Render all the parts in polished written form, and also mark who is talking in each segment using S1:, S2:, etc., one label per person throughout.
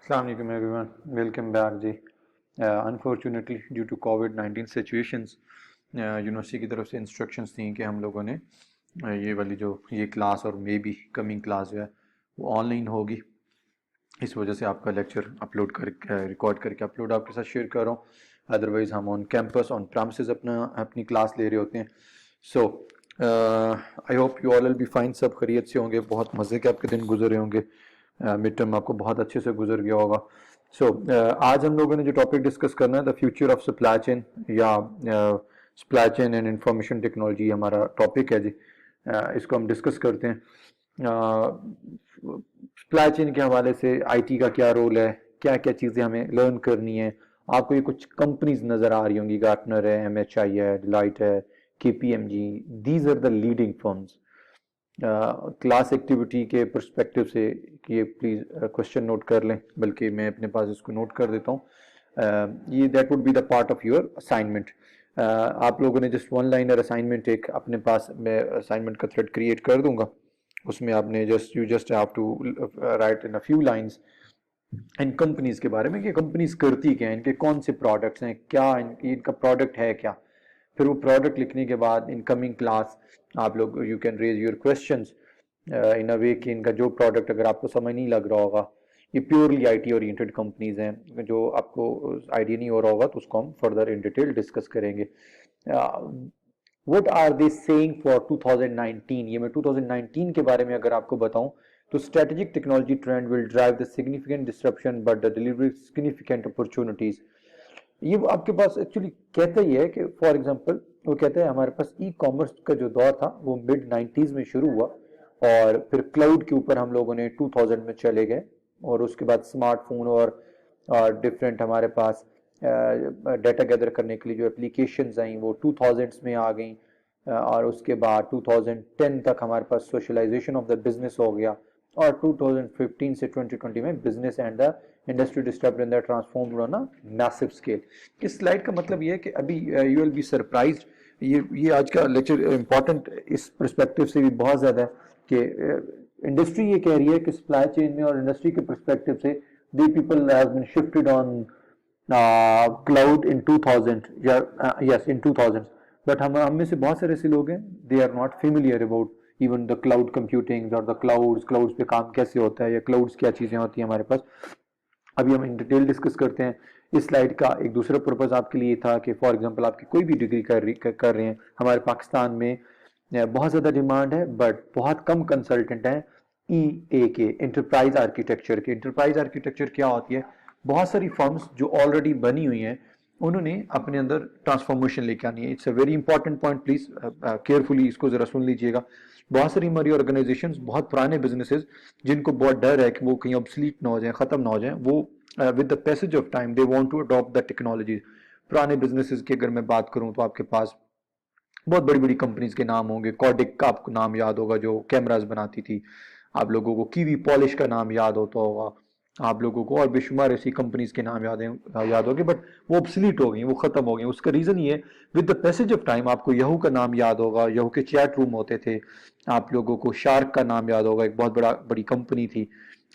S1: Assalamu alaikum everyone. Welcome back जी. Unfortunately due to COVID-19 situations university की तरफ से इंस्ट्रक्शंस थी कि हम लोगों ने ये वाली जो ये क्लास और मे बी कमिंग क्लास जो है वो ऑनलाइन होगी। इस वजह से आपका लेक्चर अपलोड कर रिकॉर्ड करके अपलोड आपके साथ शेयर कर रहा हूँ। अदरवाइज़ हम ऑन कैंपस ऑन प्रेमिसेस अपनी क्लास ले रहे होते हैं। So I hope you all will be fine, सब खैरियत से होंगे, बहुत मज़े के आपके दिन गुजरे होंगे, मिड टर्म आपको बहुत अच्छे से गुजर गया होगा। सो आज हम लोगों ने जो टॉपिक डिस्कस करना है the future of supply chain या supply chain and information technology हमारा टॉपिक है जी। इसको हम डिस्कस करते हैं। सप्लाई चेन के हवाले से आईटी का क्या रोल है, क्या क्या चीज़ें हमें लर्न करनी है। आपको ये कुछ कंपनीज नज़र आ रही होंगी, गार्टनर है, एमएचआई है, डिलाइट है, KPMG, these are the leading firms. Class activity के परस्पेक्टिव से ये प्लीज़ क्वेश्चन नोट कर लें, बल्कि मैं अपने पास इसको नोट कर देता हूँ। ये that would be the part of your assignment. आप लोगों ने जस्ट वन लाइनर असाइनमेंट एक अपने पास, मैं असाइनमेंट का थ्रेड क्रिएट कर दूंगा, उसमें आपने you just have to write in a few lines इन कंपनीज के बारे में कि कंपनीज करती क्या है, इनके कौन से प्रोडक्ट्स हैं, क्या इनका प्रोडक्ट है क्या। फिर वो प्रोडक्ट लिखने के बाद इन कमिंग क्लास आप लोग you can raise your questions in a way कि इनका जो प्रोडक्ट अगर आपको समझ नहीं लग रहा होगा, ये प्योरली आईटी ओरिएंटेड कंपनीज हैं, जो आपको आइडिया नहीं हो रहा होगा तो उसको हम फर्दर इन डिटेल डिस्कस करेंगे। What are they saying for 2019, ये मैं 2019 के बारे में अगर आपको बताऊं तो strategic technology trend will drive the significant disruption but the delivery significant opportunities. ये आपके पास एक्चुअली कहता ही है कि फॉर एग्जांपल वो कहता है हमारे पास ई कॉमर्स का जो दौर था वो मिड 90s में शुरू हुआ और फिर क्लाउड के ऊपर हम लोगों ने 2000 में चले गए और उसके बाद स्मार्टफोन और डिफरेंट हमारे पास डाटा गैदर करने के लिए जो एप्लीकेशंस आई वो 2000s में आ गई। और उसके बाद 2010 तक हमारे पास सोशलाइजेशन ऑफ द बिजनेस हो गया और 2015 से 2020 में business and the industry disturb in the transformed on a massive scale. इस स्लाइड का मतलब ये है कि अभी यू विल बी सरप्राइज्ड, ये आज का लेक्चर इंपॉर्टेंट इस पर्सपेक्टिव से भी बहुत ज़्यादा है कि इंडस्ट्री ये कह रही है कि सप्लाई चेन में और इंडस्ट्री के पर्सपेक्टिव से they people has been shifted on cloud in 2000 या यस इन 2000, बट हम में से बहुत सारे ऐसे लोग हैं they are not familiar about even the cloud computing और द क्लाउड्स पे काम कैसे होता है या क्लाउड्स क्या चीज़ें होती हैं हमारे पास। अभी हम इन डिटेल डिस्कस करते हैं। इस स्लाइड का एक दूसरा पर्पज आपके लिए था कि फॉर एग्जांपल आपकी कोई भी डिग्री कर रहे हैं, हमारे पाकिस्तान में बहुत ज़्यादा डिमांड है बट बहुत कम कंसल्टेंट हैं ई ए के, इंटरप्राइज आर्किटेक्चर के। इंटरप्राइज आर्किटेक्चर क्या होती है, बहुत सारी फर्म्स जो ऑलरेडी बनी हुई हैं उन्होंने अपने अंदर ट्रांसफॉर्मेशन लेके आनी है। It's a very important point, please carefully इसको जरा सुन लीजिएगा। बहुत सारी हमारी ऑर्गेनाइजेशंस, बहुत पुराने बिजनेसेस जिनको बहुत डर है कि वो कहीं ऑब्सलीट ना हो जाए, खत्म ना हो जाए, वो with the passage of time they want to adopt the technology. पुराने बिजनेसेस की अगर मैं बात करूं तो आपके पास बहुत बड़ी बड़ी कंपनीज के नाम होंगे। कॉडिक का आपको नाम याद होगा जो कैमरास बनाती थी, आप लोगों को कीवी पॉलिश का नाम याद होता होगा, आप लोगों को और बेशुमार ऐसी कंपनीज के नाम याद होंगे, बट वो ऑब्सलीट हो गई, वो खत्म हो गई। उसका रीजन ये, with the passage of time आपको यहू का नाम याद होगा, यहू के चैट रूम होते थे, आप लोगों को शार्क का नाम याद होगा, एक बहुत बड़ी कंपनी थी,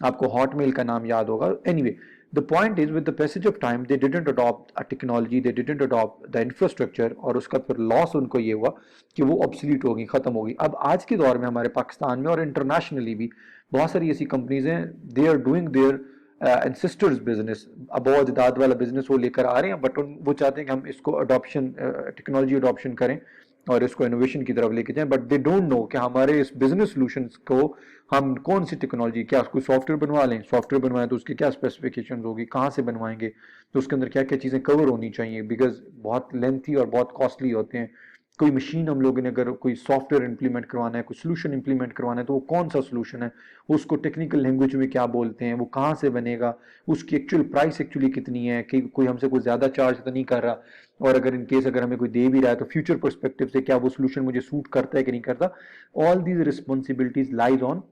S1: आपको हॉटमेल का नाम याद होगा। Anyway the point is with the passage of time they didn't adopt a technology, they didn't adopt the infrastructure, और उसका फिर लॉस उनको ये हुआ कि वो ऑब्सलीट हो गई, खत्म हो गई। अब आज के दौर में हमारे पाकिस्तान में और इंटरनेशनली भी बहुत सारी ऐसी कंपनीज हैं, they are doing their ancestors business, अब अजदाद वाला बिजनेस वो लेकर आ रहे हैं, बट वो चाहते हैं कि हम इसको अडॉप्शन, टेक्नोलॉजी अडॉप्शन करें और इसको इनोवेशन की तरफ लेके जाएं, बट दे डोंट नो कि हमारे इस बिजनेस सॉल्यूशंस को हम कौन सी टेक्नोलॉजी, क्या कोई सॉफ्टवेयर बनवा लें, सॉफ्टवेयर बनवाएं तो उसकी क्या स्पेसिफिकेशन होगी, कहाँ से बनवाएंगे, तो उसके अंदर क्या क्या चीज़ें कवर होनी चाहिए, बिकॉज बहुत लेंथी और बहुत कॉस्टली होते हैं। कोई मशीन हम लोगों ने अगर कोई सॉफ्टवेयर इंप्लीमेंट करवाना है, कोई सोल्यूशन इंप्लीमेंट करवाना है, तो वो कौन सा सोल्यूशन है, उसको टेक्निकल लैंग्वेज में क्या बोलते हैं, वो कहाँ से बनेगा, उसकी एक्चुअल प्राइस एक्चुअली कितनी है, कि कोई हमसे कोई ज़्यादा चार्ज तो नहीं कर रहा, और अगर इन केस अगर हमें कोई दे भी रहा है तो फ्यूचर परस्पेक्टिव से क्या वो सोल्यूशन मुझे सूट करता है कि नहीं करता। All these responsibilities lies on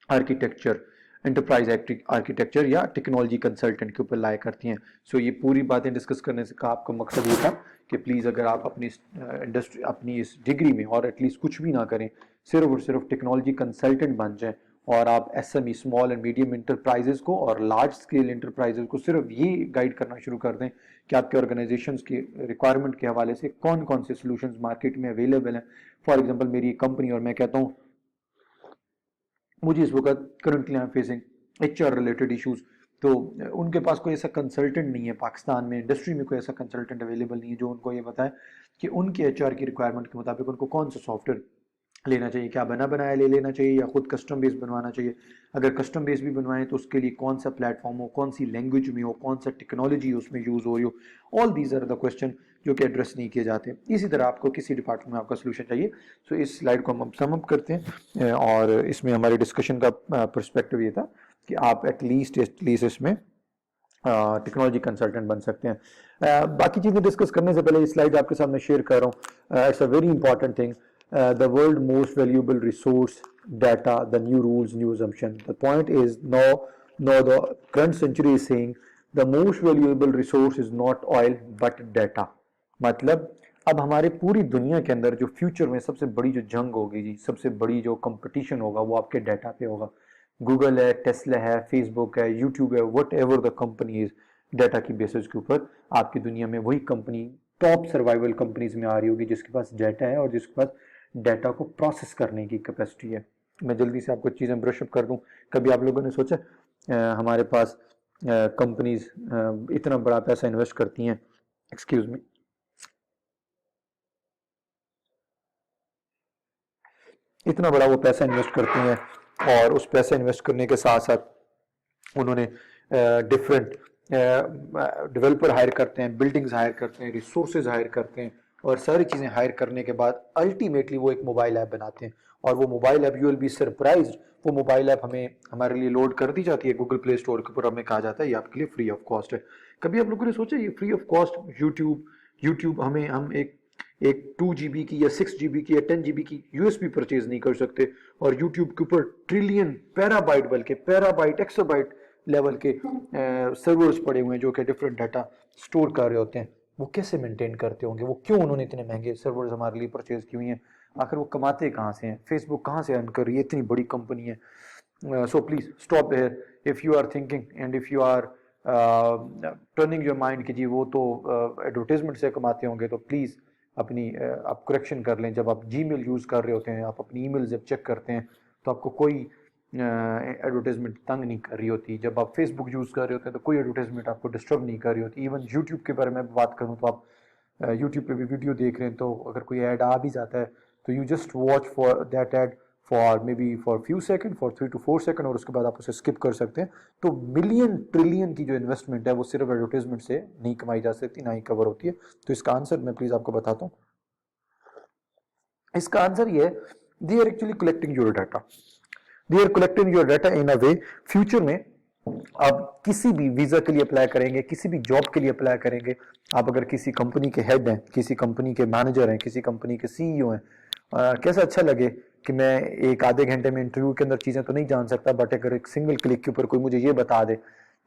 S1: architecture, enterprise architecture या टेक्नोलॉजी कंसल्टेंट के ऊपर लाया करती हैं। सो ये पूरी बातें डिस्कस करने से का आपका मकसद ये था कि प्लीज़ अगर आप अपनी इंडस्ट्री, अपनी इस डिग्री में और एटलीस्ट कुछ भी ना करें, सिर्फ और सिर्फ टेक्नोलॉजी कंसल्टेंट बन जाएं और आप SME small and medium enterprises को और लार्ज स्केल इंटरप्राइजेस को सिर्फ ये गाइड करना शुरू कर दें कि आपके ऑर्गेनाइजेशंस की रिक्वायरमेंट के हवाले से कौन कौन से सॉल्यूशंस मार्केट में अवेलेबल हैं। फॉर एग्जांपल मेरी कंपनी और मैं कहता हूँ मुझे इस वक्त currently I am facing HR related issues, तो उनके पास कोई ऐसा कंसल्टेंट नहीं है पाकिस्तान में, इंडस्ट्री में कोई ऐसा कंसल्टेंट अवेलेबल नहीं है जो उनको ये बताए कि उनके एचआर की रिक्वायरमेंट के मुताबिक उनको कौन सा सॉफ्टवेयर लेना चाहिए, क्या बना बनाया ले लेना चाहिए या खुद कस्टम बेस बनवाना चाहिए। अगर कस्टम बेस भी बनवाएं तो उसके लिए कौन सा प्लेटफॉर्म हो, कौन सी लैंग्वेज में हो, कौन सा टेक्नोलॉजी उसमें यूज हो रही हो। All these are the question जो कि एड्रेस नहीं किए जाते। इसी तरह आपको किसी डिपार्टमेंट में आपका सोल्यूशन चाहिए। सो इस स्लाइड को हम सम अप करते हैं और इसमें हमारे डिस्कशन का पर्सपेक्टिव ये था कि आप एटलीस्ट इसमें टेक्नोलॉजी कंसल्टेंट बन सकते हैं। बाकी चीज़ें डिस्कस करने से पहले ये स्लाइड आपके सामने शेयर कर रहा हूँ। It's a very important thing, the world most valuable resource data, the new rules, new assumption. The point is now the current century is saying the most valuable resource is not oil but data. मतलब अब हमारे पूरी दुनिया के अंदर जो future में सबसे बड़ी जो जंग होगी जी, सबसे बड़ी जो कंपटीशन होगा वो आपके डाटा पे होगा। गूगल है, टेस्ला है, फेसबुक है, यूट्यूब है, what ever the company is, data की बेसिस के ऊपर आपकी दुनिया में वही कंपनी टॉप सर्वाइवल कंपनीज में आ रही होगी जिसके पास डाटा है और जिसके पास डाटा को प्रोसेस करने की कैपेसिटी है। मैं जल्दी से आपको चीज़ें ब्रशअप कर दूं। कभी आप लोगों ने सोचा हमारे पास कंपनीज इतना बड़ा पैसा इन्वेस्ट करती हैं, एक्सक्यूज मी, इतना बड़ा वो पैसा इन्वेस्ट करती हैं और उस पैसा इन्वेस्ट करने के साथ साथ उन्होंने डिफरेंट डेवलपर हायर करते हैं, बिल्डिंग्स हायर करते हैं, रिसोर्सेज हायर करते हैं और सारी चीज़ें हायर करने के बाद अल्टीमेटली वो एक मोबाइल ऐप बनाते हैं। और वो mobile app, you will be surprised, वो मोबाइल ऐप हमें हमारे लिए लोड कर दी जाती है गूगल प्ले स्टोर के ऊपर। हमें कहा जाता है ये आपके लिए फ्री ऑफ कॉस्ट है। कभी आप लोगों ने सोचा ये फ्री ऑफ कॉस्ट यूट्यूब हम एक 2 GB की या 6 GB की या 10 GB की यूएसबी परचेज नहीं कर सकते और यूट्यूब के ऊपर ट्रिलियन पैराबाइट, बल्कि पैराबाइट एक्साबाइट लेवल के सर्वर्स पड़े हुए हैं जो कि डिफरेंट डाटा स्टोर कर रहे होते हैं। वो कैसे मेंटेन करते होंगे, वो क्यों उन्होंने इतने महंगे सर्वर्स हमारे लिए परचेज की हुई हैं, आखिर वो कमाते कहाँ से हैं, फेसबुक कहाँ से अर्न कर रही है, इतनी बड़ी कंपनी है। So please stop here if you are thinking and if you are turning your mind कि जी वो तो एडवर्टाइजमेंट से कमाते होंगे, तो प्लीज़ अपनी आप करेक्शन कर लें। जब आप जीमेल यूज़ कर रहे होते हैं, आप अपनी ईमेल जब चेक करते हैं तो आपको कोई एडवर्टाइजमेंट तंग नहीं कर रही होती। जब आप फेसबुक यूज़ कर रहे होते हैं तो कोई एडवर्टाइजमेंट आपको डिस्टर्ब नहीं कर रही होती। इवन यूट्यूब के बारे में बात करूँ तो आप यूट्यूब पे भी वीडियो देख रहे हैं तो अगर कोई ऐड आ भी जाता है तो you just watch for that add for may be for few second, for 3 to 4 second और उसके बाद आप उसे स्किप कर सकते हैं। तो मिलियन ट्रिलियन की जो इन्वेस्टमेंट है वो सिर्फ एडवर्टाइजमेंट से नहीं कमाई जा सकती, ना ही कवर होती है। तो इसका आंसर मैं प्लीज़ आपको बताता हूँ। इसका आंसर ये है, they are actually collecting your data, they are collecting your data in a way. Future में आप किसी भी वीजा के लिए अप्लाई करेंगे, किसी भी जॉब के लिए अप्लाई करेंगे, आप अगर किसी कंपनी के हेड हैं, किसी कंपनी के मैनेजर हैं, किसी कंपनी के सीईओ हैं, कैसा अच्छा लगे कि मैं एक आधे घंटे में इंटरव्यू के अंदर चीज़ें तो नहीं जान सकता, बट अगर एक सिंगल क्लिक के ऊपर कोई मुझे ये बता दे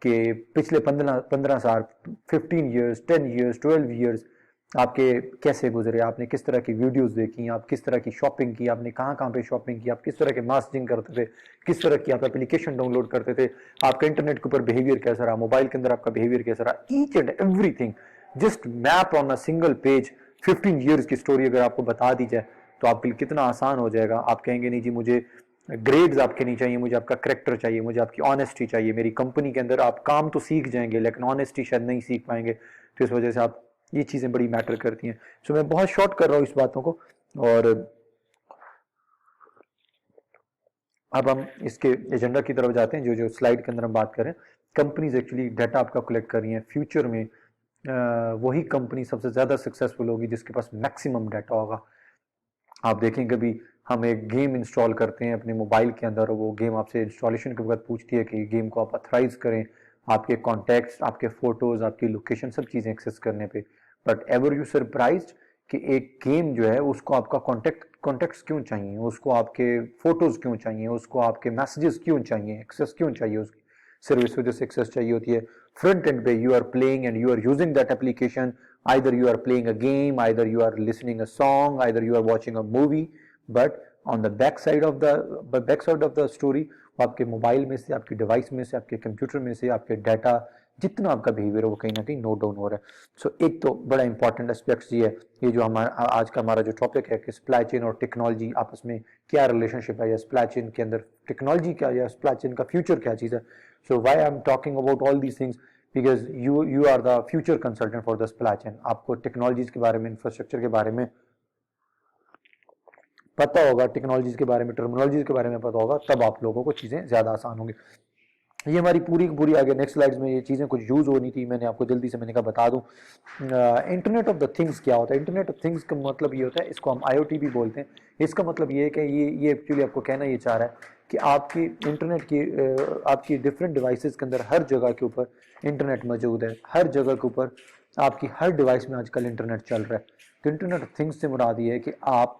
S1: कि पिछले 15 साल, 15 ईयर्स, 10 ईयर्स, 12 ईयर्स आपके कैसे गुजरे, आपने किस तरह की वीडियोस देखी, आप किस तरह की शॉपिंग की, आपने कहाँ कहाँ पे शॉपिंग की, आप किस तरह के मैसेजिंग करते थे, किस तरह की आप एप्लीकेशन डाउनलोड करते थे, आपका इंटरनेट के ऊपर बिहेवियर कैसा रहा, मोबाइल के अंदर आपका बिहेवियर कैसा रहा, each and everything just map on a single page. 15 years की स्टोरी अगर आपको बता दी जाए तो आपके लिए कितना आसान हो जाएगा। आप कहेंगे नहीं जी मुझे ग्रेड्स आपके नहीं चाहिए, मुझे आपका करेक्टर चाहिए, मुझे आपकी ऑनेस्टी चाहिए। मेरी कंपनी के अंदर आप काम तो सीख जाएंगे लेकिन ऑनेस्टी शायद नहीं सीख पाएंगे, तो इस वजह से आप ये चीज़ें बड़ी मैटर करती हैं। सो मैं बहुत शॉर्ट कर रहा हूँ इस बातों को और अब हम इसके एजेंडा की तरफ जाते हैं। जो जो स्लाइड के अंदर हम बात करें, कंपनीज एक्चुअली डाटा आपका कलेक्ट कर रही हैं। फ्यूचर में वही कंपनी सबसे ज़्यादा सक्सेसफुल होगी जिसके पास मैक्सिमम डाटा होगा। आप देखेंगे कभी हम एक गेम इंस्टॉल करते हैं अपने मोबाइल के अंदर, वो गेम आपसे इंस्टॉलेशन के बाद पूछती है कि गेम को आप अथराइज करें आपके कॉन्टैक्ट्स, आपके फोटोज, आपकी लोकेशन, सब चीज़ें एक्सेस करने पे। बट एवर यू सरप्राइज्ड कि एक गेम जो है उसको आपका कॉन्टैक्ट्स क्यों चाहिए, उसको आपके फोटोज क्यों चाहिए, उसको आपके मैसेजेस क्यों चाहिए, एक्सेस क्यों चाहिए, उसकी सिर्फ इस वजह से एक्सेस चाहिए होती है। फ्रंट एंड पे you are playing and you are using that application, either you are playing a game, either you are listening a song, either you are watching a movie, but on the back side of the story, आपके mobile में से, आपके device में से, आपके computer में से आपके डाटा जितना आपका बिहेवियर है वो कहीं ना कहीं नोट डाउन हो रहा है। सो एक तो बड़ा इंपॉर्टेंट एस्पेक्ट ये है, ये जो हमारा आज का हमारा जो टॉपिक है कि सप्लाई चेन और टेक्नोलॉजी आपस में क्या रिलेशनशिप है, या सप्लाई चेन के अंदर टेक्नोलॉजी क्या, या सप्लाई चेन का फ्यूचर क्या चीज़ है। So why I am talking about all these things, because you are the future consultant for the supply chain. आपको टेक्नोलॉजीज के बारे में, इंफ्रास्ट्रक्चर के बारे में पता होगा, टेक्नोलॉजीज के बारे में, टर्मिनोलॉजीज के बारे में पता होगा, तब आप लोगों को चीज़ें ज़्यादा आसान होंगी। ये हमारी पूरी पूरी आगे नेक्स्ट स्लाइड्स में ये चीज़ें कुछ यूज़ होनी थी, मैंने आपको जल्दी से मैंने कहा बता दूं। इंटरनेट ऑफ द थिंग्स क्या होता है? इंटरनेट ऑफ थिंग्स का मतलब ये होता है, इसको हम आईओटी भी बोलते हैं। इसका मतलब ये है कि ये एक्चुअली आपको कहना ये चाह रहा है कि आपकी इंटरनेट की आपकी डिफरेंट डिवाइसेस के अंदर हर जगह के ऊपर इंटरनेट मौजूद है, हर जगह के ऊपर आपकी हर डिवाइस में आजकल इंटरनेट चल रहा है। तो इंटरनेट ऑफ थिंग्स से मुराद ये है कि आप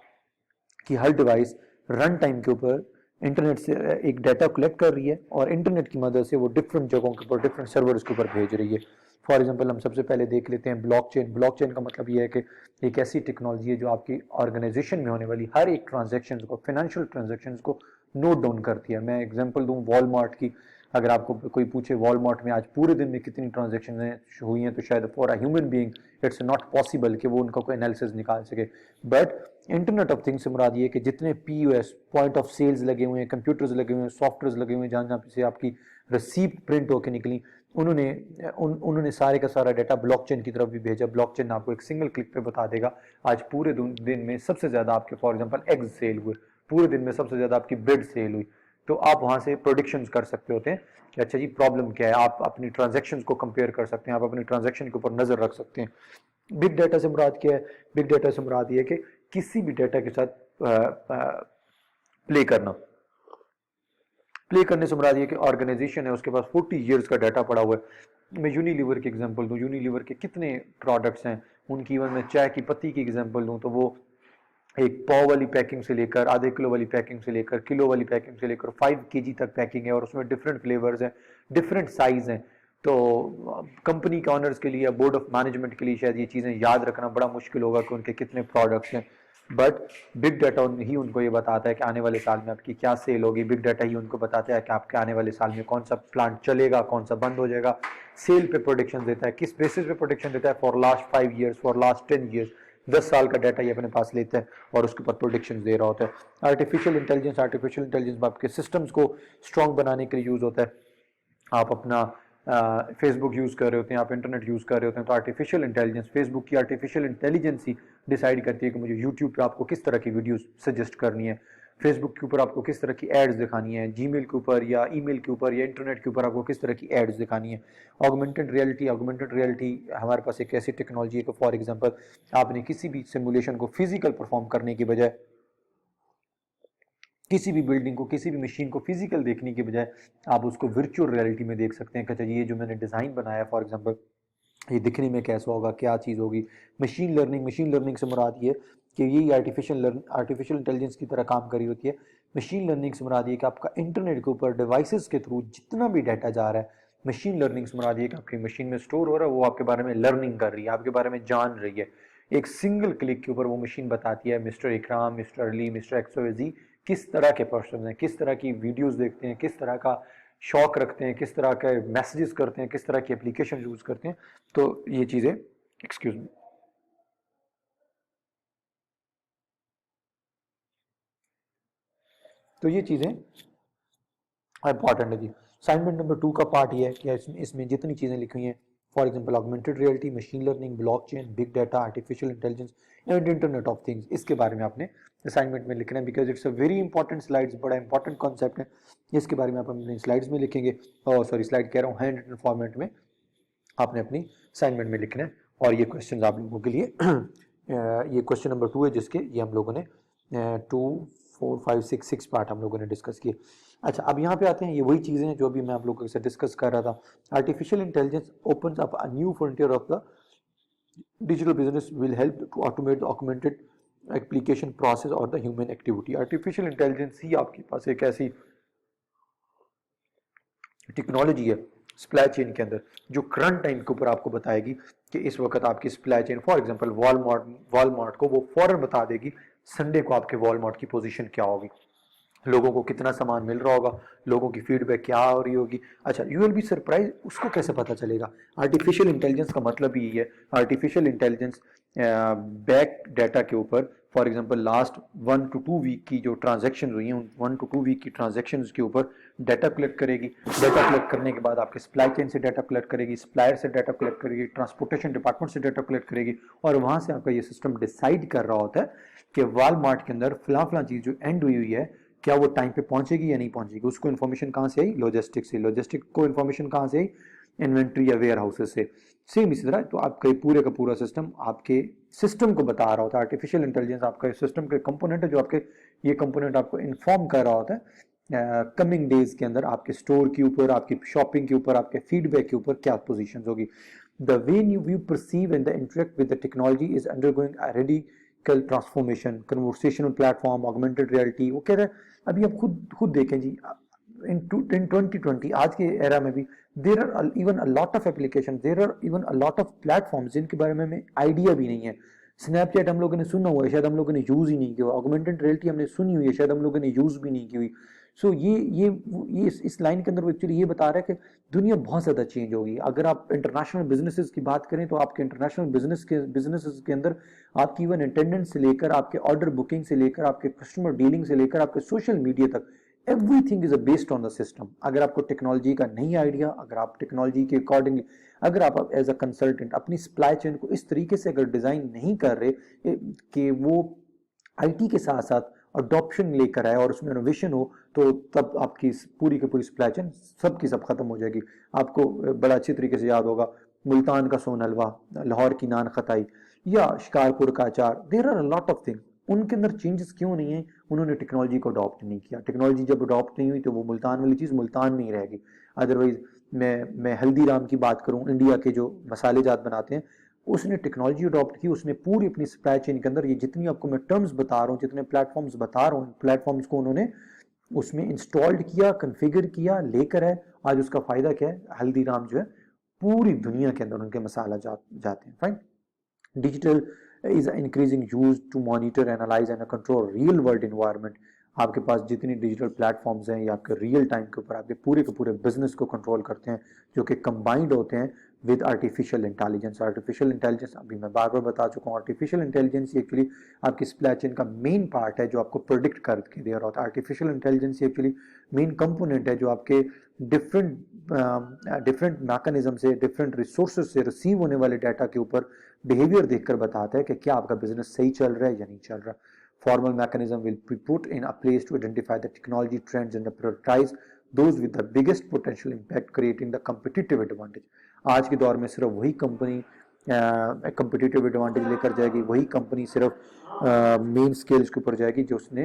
S1: कि हर डिवाइस रन टाइम के ऊपर इंटरनेट से एक डाटा कलेक्ट कर रही है और इंटरनेट की मदद से वो डिफरेंट जगहों के ऊपर, डिफरेंट सर्वर्स के ऊपर भेज रही है। फॉर एग्जांपल हम सबसे पहले देख लेते हैं ब्लॉकचेन। ब्लॉकचेन का मतलब ये है कि एक ऐसी टेक्नोलॉजी है जो आपकी ऑर्गेनाइजेशन में होने वाली हर एक ट्रांजेक्शन को, फाइनेंशियल ट्रांजेक्शन को नोट डाउन करती है। मैं एग्जांपल दूं वॉलमार्ट की, अगर आपको कोई पूछे वॉलमार्ट में आज पूरे दिन में कितनी ट्रांजेक्शन हुई हैं, तो शायद for a human being it's not possible कि वो उनका कोई एनालिसिस निकाल सके। बट इंटरनेट ऑफ थिंग्स से मुराद ये कि जितने पीओएस, पॉइंट ऑफ सेल्स लगे हुए हैं, कंप्यूटर्स लगे हुए हैं, सॉफ्टवेयर लगे हुए हैं, जहाँ जहाँ से आपकी रिसीप्ट प्रिंट होकर निकली, उन्होंने सारे का सारा डाटा ब्लॉकचेन की तरफ भी भेजा। ब्लॉकचेन आपको एक सिंगल क्लिक पे बता देगा आज पूरे दिन में सबसे ज्यादा आपके फॉर एग्जांपल एग्स सेल हुए, पूरे दिन में सबसे ज्यादा आपकी ब्रेड सेल हुई। तो आप वहां से प्रोडिक्शंस कर सकते होते हैं कि अच्छा जी प्रॉब्लम क्या है, आप अपनी ट्रांजैक्शंस को कंपेयर कर सकते हैं, आप अपनी ट्रांजैक्शन के ऊपर नजर रख सकते हैं। बिग डाटा से मुराद क्या है? बिग डाटा से मुराद ये है कि किसी भी डाटा के साथ प्ले करना। प्ले करने से मुराद ये कि ऑर्गेनाइजेशन है उसके पास 40 ईयर्स का डाटा पड़ा हुआ है। मैं यूनिलीवर की एग्जांपल दूं, यूनिलीवर के कितने प्रोडक्ट्स हैं उनकी, इवन मैं चाय की पत्ती की एग्जांपल दूं तो वो एक पाव वाली पैकिंग से लेकर आधे किलो वाली पैकिंग से लेकर किलो वाली पैकिंग से लेकर 5 केजी तक पैकिंग है, और उसमें डिफरेंट फ्लेवर्स हैं, डिफरेंट साइज हैं। तो कंपनी के ऑनर्स के लिए, बोर्ड ऑफ मैनेजमेंट के लिए शायद ये चीज़ें याद रखना बड़ा मुश्किल होगा कि उनके कितने प्रोडक्ट्स हैं। बट बिग डाटा ही उनको ये बताता है कि आने वाले साल में आपकी क्या सेल होगी। बिग डाटा ही उनको बताता है कि आपके आने वाले साल में कौन सा प्लांट चलेगा, कौन सा बंद हो जाएगा। सेल पे प्रोडिक्शन देता है, किस बेसिस पे प्रोडिक्शन देता है, for last 5 years, for last 10 years, 10 साल का डाटा ये अपने पास लेता है और उसके ऊपर प्रोडिक्शन दे रहा होता है। आर्टिफिशियल इंटेलिजेंस आपके सिस्टम्स को स्ट्रॉन्ग बनाने के लिए यूज होता है। आप अपना फेसबुक यूज़ कर रहे होते हैं, आप इंटरनेट यूज़ कर रहे होते हैं, तो आर्टिफिशियल इंटेलिजेंस, फेसबुक की आर्टिफिशियल इंटेलिजेंस ही डिसाइड करती है कि मुझे यूट्यूब पे आपको किस तरह की वीडियोस सजेस्ट करनी है, फेसबुक के ऊपर आपको किस तरह की एड्स दिखानी है, जीमेल के ऊपर या ईमेल के ऊपर या इंटरनेट के ऊपर आपको किस तरह की एड्स दिखानी है। ऑगमेंटेड रियलिटी हमारे पास एक ऐसी टेक्नोलॉजी है कि फॉर एग्जांपल आपने किसी भी सिमुलेशन को फिजिकल परफॉर्म करने की बजाय, किसी भी बिल्डिंग को, किसी भी मशीन को फिजिकल देखने के बजाय आप उसको वर्चुअल रियलिटी में देख सकते हैं कि अच्छा ये जो मैंने डिज़ाइन बनाया फॉर एग्जांपल ये दिखने में कैसा होगा, क्या चीज़ होगी। मशीन लर्निंग से मुराद ये कि ये आर्टिफिशियल इंटेलिजेंस की तरह काम करी होती है। मशीन लर्निंग से मुराद ये कि आपका इंटरनेट के ऊपर डिवाइसेस के थ्रू जितना भी डाटा जा रहा है, मशीन लर्निंग से मुराद ये कि आपकी मशीन में स्टोर हो रहा है, वो आपके बारे में लर्निंग कर रही है, आपके बारे में जान रही है। एक सिंगल क्लिक के ऊपर वो मशीन बताती है मिस्टर इकराम, मिस्टर अली, मिस्टर एक्सवाईज़ेड किस तरह के पर्सन हैं, किस तरह की वीडियोस देखते हैं, किस तरह का शौक रखते हैं, किस तरह के मैसेजेस करते हैं, किस तरह की एप्लीकेशन यूज करते हैं। तो ये चीज़ें, एक्सक्यूज मी, तो ये चीज़ें इंपॉर्टेंट है जी। असाइनमेंट नंबर 2 का पार्ट ये है कि इसमें जितनी चीज़ें लिखी हुई हैं, for example augmented reality, machine learning, blockchain, big data, artificial intelligence and internet of things, इसके बारे में आपने असाइनमेंट में लिखना है, because it's a very important slides, बड़ा इंपॉर्टेंट कॉन्सेप्ट है। इसके बारे में आप अपनी स्लाइड्स में लिखेंगे, और सॉरी स्लाइड कह रहा हूँ, हैंड रिटन फॉर्मेट में आपने अपनी असाइनमेंट में लिखना है। और ये क्वेश्चन आप लोगों के लिए ये क्वेश्चन नंबर 2 है जिसके ये हम लोगों ने 2 4 5 6 6 पार्ट हम लोगों ने डिस्कस किए। अच्छा, अब यहाँ पे आते हैं, ये वही चीज़ें हैं जो अभी मैं आप लोगों के साथ डिस्कस कर रहा था। Artificial intelligence opens up a new frontier of the digital business, will help to automate the augmented application process और the human activity. Artificial intelligence ही आपके पास एक ऐसी टेक्नोलॉजी है सप्लाई चेन के अंदर जो करंट टाइम के ऊपर आपको बताएगी कि इस वक्त आपकी supply chain, for example Walmart को वो फौरन बता देगी संडे को आपके वॉलमार्ट की पोजीशन क्या होगी। लोगों को कितना सामान मिल रहा होगा, लोगों की फीडबैक क्या हो रही होगी। अच्छा, यू विल बी सरप्राइज, उसको कैसे पता चलेगा? आर्टिफिशियल इंटेलिजेंस का मतलब ही है, आर्टिफिशियल इंटेलिजेंस बैक डाटा के ऊपर, for example last 1 to 2 week की जो ट्रांजैक्शन हुई हैं, उन 1 to 2 वीक की ट्रांजैक्शन के ऊपर डाटा कलेक्ट करेगी। डाटा कलेक्ट करने के बाद आपके सप्लाई चेन से डाटा कलेक्ट करेगी, सप्लायर से डाटा कलेक्ट करेगी, ट्रांसपोर्टेशन डिपार्टमेंट से डाटा कलेक्ट करेगी, और वहां से आपका ये सिस्टम डिसाइड कर रहा होता है कि वालमार्ट के अंदर फला फला चीज जो एंड हुई हुई है, क्या वो टाइम पे पहुंचेगी या नहीं पहुंचेगी। उसको इन्फॉर्मेशन कहां से आई? लॉजिस्टिक से। लॉजिस्टिक को इन्फॉर्मेशन कहां से आई? इन्वेंट्री या वेयर हाउसेस से। सेम इसी तरह तो आपका पूरे का पूरा सिस्टम आपके सिस्टम को बता रहा होता है। आर्टिफिशियल इंटेलिजेंस आपका सिस्टम के कंपोनेंट है, जो आपके ये कंपोनेंट आपको इन्फॉर्म कर रहा होता है कमिंग डेज के अंदर आपके स्टोर के ऊपर, आपकी शॉपिंग के ऊपर, आपके फीडबैक के ऊपर क्या पोजीशंस होगी। The way you perceive and the interact with the technology is undergoing a radical transformation. Conversational platform, augmented reality, वो कह रहे हैं अभी आप खुद देखें जी, इन 2020 आज के एरा में भी there are even a lot of application, there are even a lot of platforms जिनके बारे में हमें आइडिया भी नहीं है। स्नैपचैट हम लोगों ने सुना हुआ है, शायद हम लोगों ने यूज ही नहीं किया। ऑगमेंटेड रियलिटी हमने सुनी हुई है, शायद हम लोगों ने यूज भी नहीं की हुई। सो ये इस लाइन के अंदर वो एक्चुअली ये बता रहा है कि दुनिया बहुत ज्यादा चेंज होगी। अगर आप इंटरनेशनल बिजनेसेस की बात करें तो आपके इंटरनेशनल बिजनेसेस के अंदर आपकी इवन अटेंडेंस से लेकर, आपके ऑर्डर बुकिंग से लेकर, आपके कस्टमर डीलिंग से लेकर, आपके सोशल मीडिया तक, everything is based on the system. अगर आपको टेक्नोलॉजी का नहीं आइडिया, अगर आप टेक्नोलॉजी के अकॉर्डिंगली, अगर आप एज अ कंसल्टेंट अपनी सप्लाई चेन को इस तरीके से अगर डिजाइन नहीं कर रहे कि वो आईटी के साथ साथ अडॉप्शन लेकर आए और उसमें इनोवेशन हो, तो तब आपकी पूरी की पूरी सप्लाई चेन सब की सब खत्म हो जाएगी। आपको बड़ा अच्छी तरीके से याद होगा मुल्तान का सोन हलवा, लाहौर की नान खताई, या शिकारपुर का अचार, there are lot of thing. उनके अंदर चेंजेस क्यों नहीं है? उन्होंने टेक्नोलॉजी को अडॉप्ट नहीं किया। टेक्नोलॉजी जब अडॉप्ट नहीं हुई तो वो मुल्तान वाली चीज मुल्तान में ही रहेगी। अदरवाइज मैं हल्दीराम की बात करूं, इंडिया के जो मसाले जात बनाते हैं, उसने टेक्नोलॉजी अडॉप्ट की। उसने पूरी अपनी सप्लाई चेन के अंदर ये जितनी आपको मैं टर्म्स बता रहा हूँ, जितने प्लेटफॉर्म्स बता रहा हूँ, प्लेटफॉर्म्स को उन्होंने उसमें इंस्टॉल्ड किया, कन्फिगर किया, लेकर है। आज उसका फायदा क्या है? हल्दीराम जो है पूरी दुनिया के अंदर उनके मसाला जाते हैं। Fine. Digital is increasing used to monitor, analyze and control real world environment। आपके पास जितनी डिजिटल प्लेटफॉर्म्स हैं, ये आपके रियल टाइम के ऊपर आपके पूरे के पूरे बिजनेस को कंट्रोल करते हैं, जो कि कंबाइंड होते हैं with artificial intelligence. Artificial intelligence अभी मैं बार बार बता चुका हूँ, आर्टिफिशियल इंटेलिजेंस एक्चुअली आपकी सप्लाई चेन का मेन पार्ट है जो आपको प्रोडिक्ट करके दे रहा होता है। Artificial intelligence actually main component है जो आपके डिफरेंट मैकेनिज्म से, डिफरेंट रिसोर्सेज से रिसीव होने वाले डाटा के ऊपर बिहेवियर देखकर बताता है कि क्या आपका बिजनेस सही चल रहा है या नहीं चल रहा। Formal mechanism will be put in a place to identify the technology trends and prioritize those with the biggest potential impact, creating the competitive advantage. आज के दौर में सिर्फ वही कंपनी कम्पिटिटिव एडवांटेज लेकर जाएगी, वही कंपनी सिर्फ मेन स्केल्स के ऊपर जाएगी जो उसने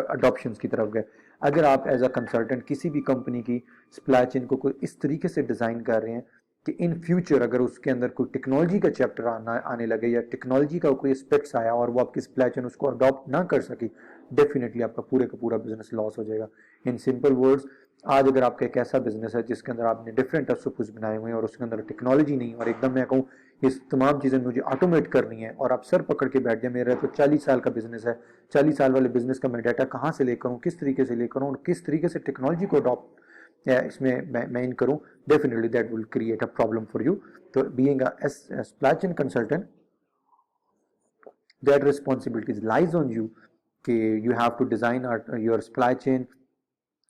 S1: अडॉप्शन की तरफ गए। अगर आप एज अ कंसल्टेंट किसी भी कंपनी की सप्लाई चेन को कोई इस तरीके से डिजाइन कर रहे हैं कि इन फ्यूचर अगर उसके अंदर कोई टेक्नोलॉजी का चैप्टर आने लगे, या टेक्नोलॉजी का कोई एस्पेक्ट्स आया और वो आपकी सप्लाई चेन उसको अडॉप्ट ना कर सकी, डेफिनेटली आपका पूरे का पूरा बिजनेस लॉस हो जाएगा। इन सिंपल वर्ड्स, आज अगर आपका एक ऐसा बिजनेस है जिसके अंदर आपने डिफरेंट एसओपीज बनाए हुए हैं और उसके अंदर टेक्नोलॉजी नहीं, और एकदम मैं कहूँ ये तमाम चीज़ें मुझे ऑटोमेट करनी है, और आप सर पकड़ के बैठ जाए, मेरा तो 40 साल का बिजनेस है, 40 साल वाले बिजनेस का मैं डाटा कहाँ से लेकर हूँ, किस तरीके से लेकर हूँ, और किस तरीके से टेक्नोलॉजी को अडॉप्ट इसमें मैं इन करूँ, definitely that will create a problem for you. तो being a supply chain consultant, that responsibilities lies on you कि you have to design your supply chain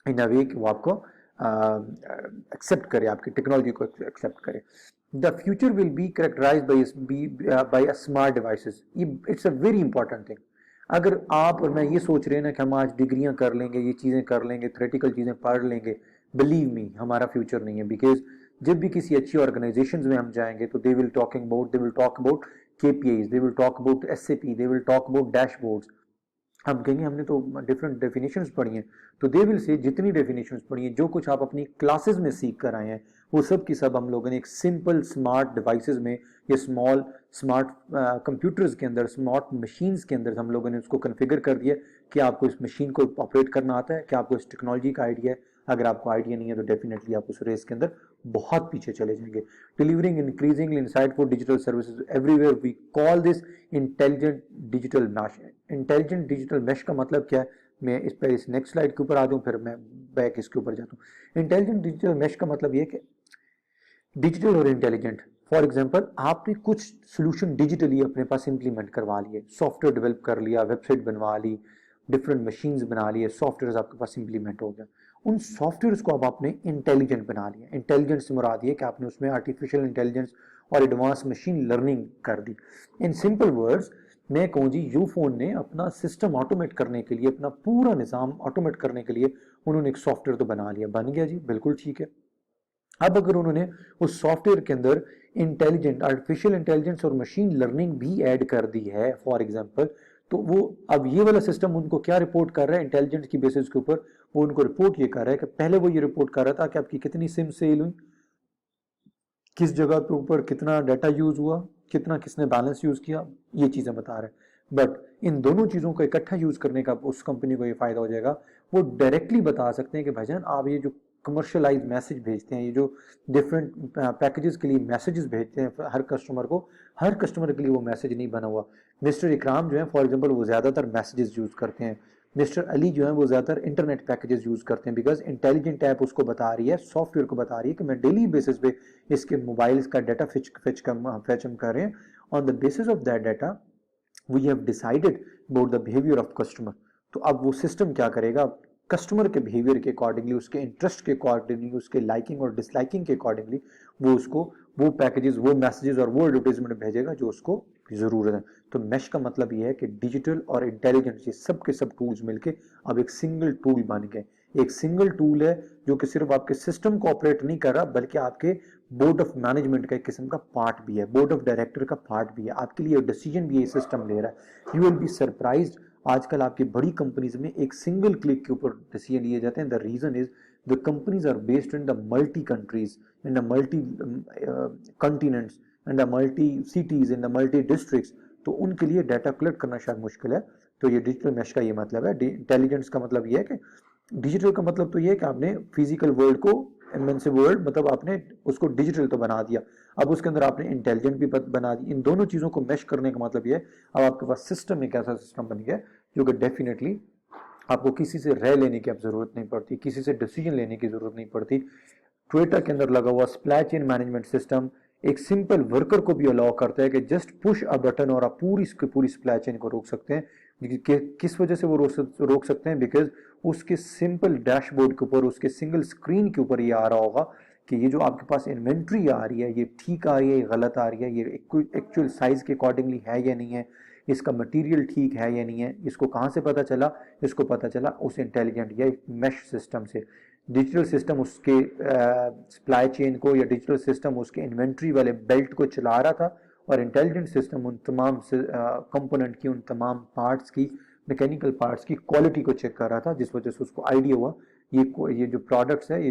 S1: in a way कि वो आपको एक्सेप्ट करे, आपकी टेक्नोलॉजी को एक्सेप्ट करे। The future will be characterized by smart devices. It's a very important thing. अगर आप और मैं ये सोच रहे हैं ना कि हम आज डिग्रियां कर लेंगे, ये चीज़ें कर लेंगे, थ्योरेटिकल चीज़ें पढ़ लेंगे, बिलीव मी हमारा फ्यूचर नहीं है। बिकॉज जब भी किसी अच्छी ऑर्गेनाइजेशन में हम जाएंगे तो they will talk about KPIs, they will talk about SAP, they will talk about dashboards. हम कहेंगे हमने तो डिफरेंट डेफिनेशंस पढ़ी हैं, तो दे विल से जितनी डेफिनेशंस पढ़ी हैं, जो कुछ आप अपनी क्लासेस में सीख कर आए हैं, वो सब की सब हम लोगों ने एक सिंपल स्मार्ट डिवाइसेस में, या स्मॉल स्मार्ट कंप्यूटर्स के अंदर, स्मार्ट मशीन्स के अंदर हम लोगों ने उसको कन्फिगर कर दिया कि आपको इस मशीन को ऑपरेट करना आता है, कि आपको इस टेक्नोलॉजी का आइडिया है। अगर आपको आइडिया नहीं है तो डेफिनेटली आप उस रेस के अंदर बहुत पीछे चले जाएंगे। Delivering increasingly insightful digital services everywhere, we call this intelligent digital mesh. Intelligent digital mesh का मतलब क्या है? मैं इस पर इस नेक्स्ट स्लाइड के ऊपर आ जाऊँ, फिर मैं बैक इसके ऊपर जाता हूँ। इंटेलिजेंट डिजिटल मैश का मतलब ये कि डिजिटल और इंटेलिजेंट, फॉर एग्जांपल आपने कुछ सोल्यूशन डिजिटली अपने पास इंप्लीमेंट करवा लिए, सॉफ्टवेयर डेवलप कर लिया, वेबसाइट बनवा ली, डिफरेंट मशीन्स बना लिए, सॉफ्टवेयर आपके पास इंप्लीमेंट हो गया, उन सॉफ्टवेयर को अब आपने इंटेलिजेंट बना लिया। इंटेलिजेंट से मुराद ये कि आपने उसमें आर्टिफिशियल इंटेलिजेंस और एडवांस मशीन लर्निंग कर दी। इन सिंपल वर्ड्स मैं कहूँ जी, यूफोन ने अपना सिस्टम ऑटोमेट करने के लिए, अपना पूरा निज़ाम ऑटोमेट करने के लिए उन्होंने एक सॉफ्टवेयर तो बना लिया, बन गया जी, बिल्कुल ठीक है। अब अगर उन्होंने उस सॉफ्टवेयर के अंदर इंटेलिजेंट, आर्टिफिशियल इंटेलिजेंस और मशीन लर्निंग भी ऐड कर दी है फॉर एग्जांपल, तो वो अब ये वाला सिस्टम उनको क्या रिपोर्ट कर रहा है इंटेलिजेंस की बेसिस के ऊपर, वो उनको रिपोर्ट ये कर रहा है कि पहले वो ये रिपोर्ट कर रहा था कि आपकी कितनी सिम सेल हुई, किस जगह के ऊपर कितना डाटा यूज हुआ, कितना किसने बैलेंस यूज किया, ये चीजें बता रहे हैं। बट इन दोनों चीजों को इकट्ठा यूज करने का उस कंपनी को ये फायदा हो जाएगा, वो डायरेक्टली बता सकते हैं कि भाईजान आप ये जो कमर्शियलाइज मैसेज भेजते हैं, ये जो डिफरेंट पैकेजेस के लिए मैसेजेस भेजते हैं हर कस्टमर को, हर कस्टमर के लिए वो मैसेज नहीं बना हुआ। मिस्टर इकराम जो है फॉर एग्जांपल, वो ज्यादातर मैसेजेस यूज करते हैं, मिस्टर अली जो है वो ज्यादातर इंटरनेट पैकेजेस यूज करते हैं, बिकॉज इंटेलिजेंट ऐप उसको बता रही है, सॉफ्टवेयर को बता रही है कि मैं डेली बेसिस पे इसके मोबाइल्स का डाटा फेच हम कर रहे हैं। On the basis of that data we have decided about the behaviour of customer. तो अब वो सिस्टम क्या करेगा, कस्टमर के बिहेवियर के अकॉर्डिंगली, उसके इंटरेस्ट के अकॉर्डिंगली, उसके लाइकिंग और डिसलाइकिंग के अकॉर्डिंगली वो उसको वो पैकेजेस, वो मैसेजेस और वो एडवर्टाइजमेंट भेजेगा जो उसको जरूरत है। तो मैश का मतलब ये है कि डिजिटल और इंटेलिजेंस, ये सब के सब टूल्स मिलके अब एक सिंगल टूल बन गए। एक सिंगल टूल है जो कि सिर्फ आपके सिस्टम को ऑपरेट नहीं कर रहा, बल्कि आपके बोर्ड ऑफ मैनेजमेंट का एक किस्म का पार्ट भी है, बोर्ड ऑफ डायरेक्टर का पार्ट भी है, आपके लिए डिसीजन भी ये सिस्टम ले रहा है। यू विल बी सरप्राइज्ड, आजकल आपकी बड़ी कंपनीज में एक सिंगल क्लिक के ऊपर डिसीजन लिए जाते हैं। The reason is the companies are based in the multi countries, in the multi continents, in the multi cities, in the multi districts, तो उनके लिए डाटा कलेक्ट करना शायद मुश्किल है। तो ये डिजिटल मैश का ये मतलब है। इंटेलिजेंस का मतलब ये है कि डिजिटल का मतलब तो ये है कि आपने फिजिकल वर्ल्ड को इमेंसिव वर्ल्ड, मतलब आपने उसको डिजिटल तो बना दिया, अब उसके अंदर आपने इंटेलिजेंट भी बना दी। इन दोनों चीजों को मैश करने का मतलब ये है अब आपके पास सिस्टम एक ऐसा सिस्टम बन गया जो कि डेफिनेटली आपको किसी से राय लेने की अब जरूरत नहीं पड़ती, किसी से डिसीजन लेने की जरूरत नहीं पड़ती। ट्विटर के अंदर लगा हुआ सप्लाई चेन मैनेजमेंट सिस्टम एक सिंपल वर्कर को भी अलाउ करता है कि जस्ट पुश अ बटन और आप पूरी सप्लाई चेन को रोक सकते हैं। किस वजह से वो रोक सकते हैं, बिकॉज उसके सिंपल डैशबोर्ड के ऊपर, उसके सिंगल स्क्रीन के ऊपर ये आ रहा होगा कि ये जो आपके पास इन्वेंट्री आ रही है ये ठीक आ रही है, ये गलत आ रही है, ये एक्चुअल साइज के अकॉर्डिंगली है या नहीं है, इसका मटेरियल ठीक है या नहीं है। इसको कहाँ से पता चला, इसको पता चला उस इंटेलिजेंट या मैश सिस्टम से। डिजिटल सिस्टम उसके सप्लाई चेन को, या डिजिटल सिस्टम उसके इन्वेंट्री वाले बेल्ट को चला रहा था, और इंटेलिजेंट सिस्टम उन तमाम कंपोनेंट की, उन तमाम पार्ट्स की, मैकेनिकल पार्ट्स की क्वालिटी को चेक कर रहा था, जिस वजह से उसको आइडिया हुआ ये जो प्रोडक्ट्स है, ये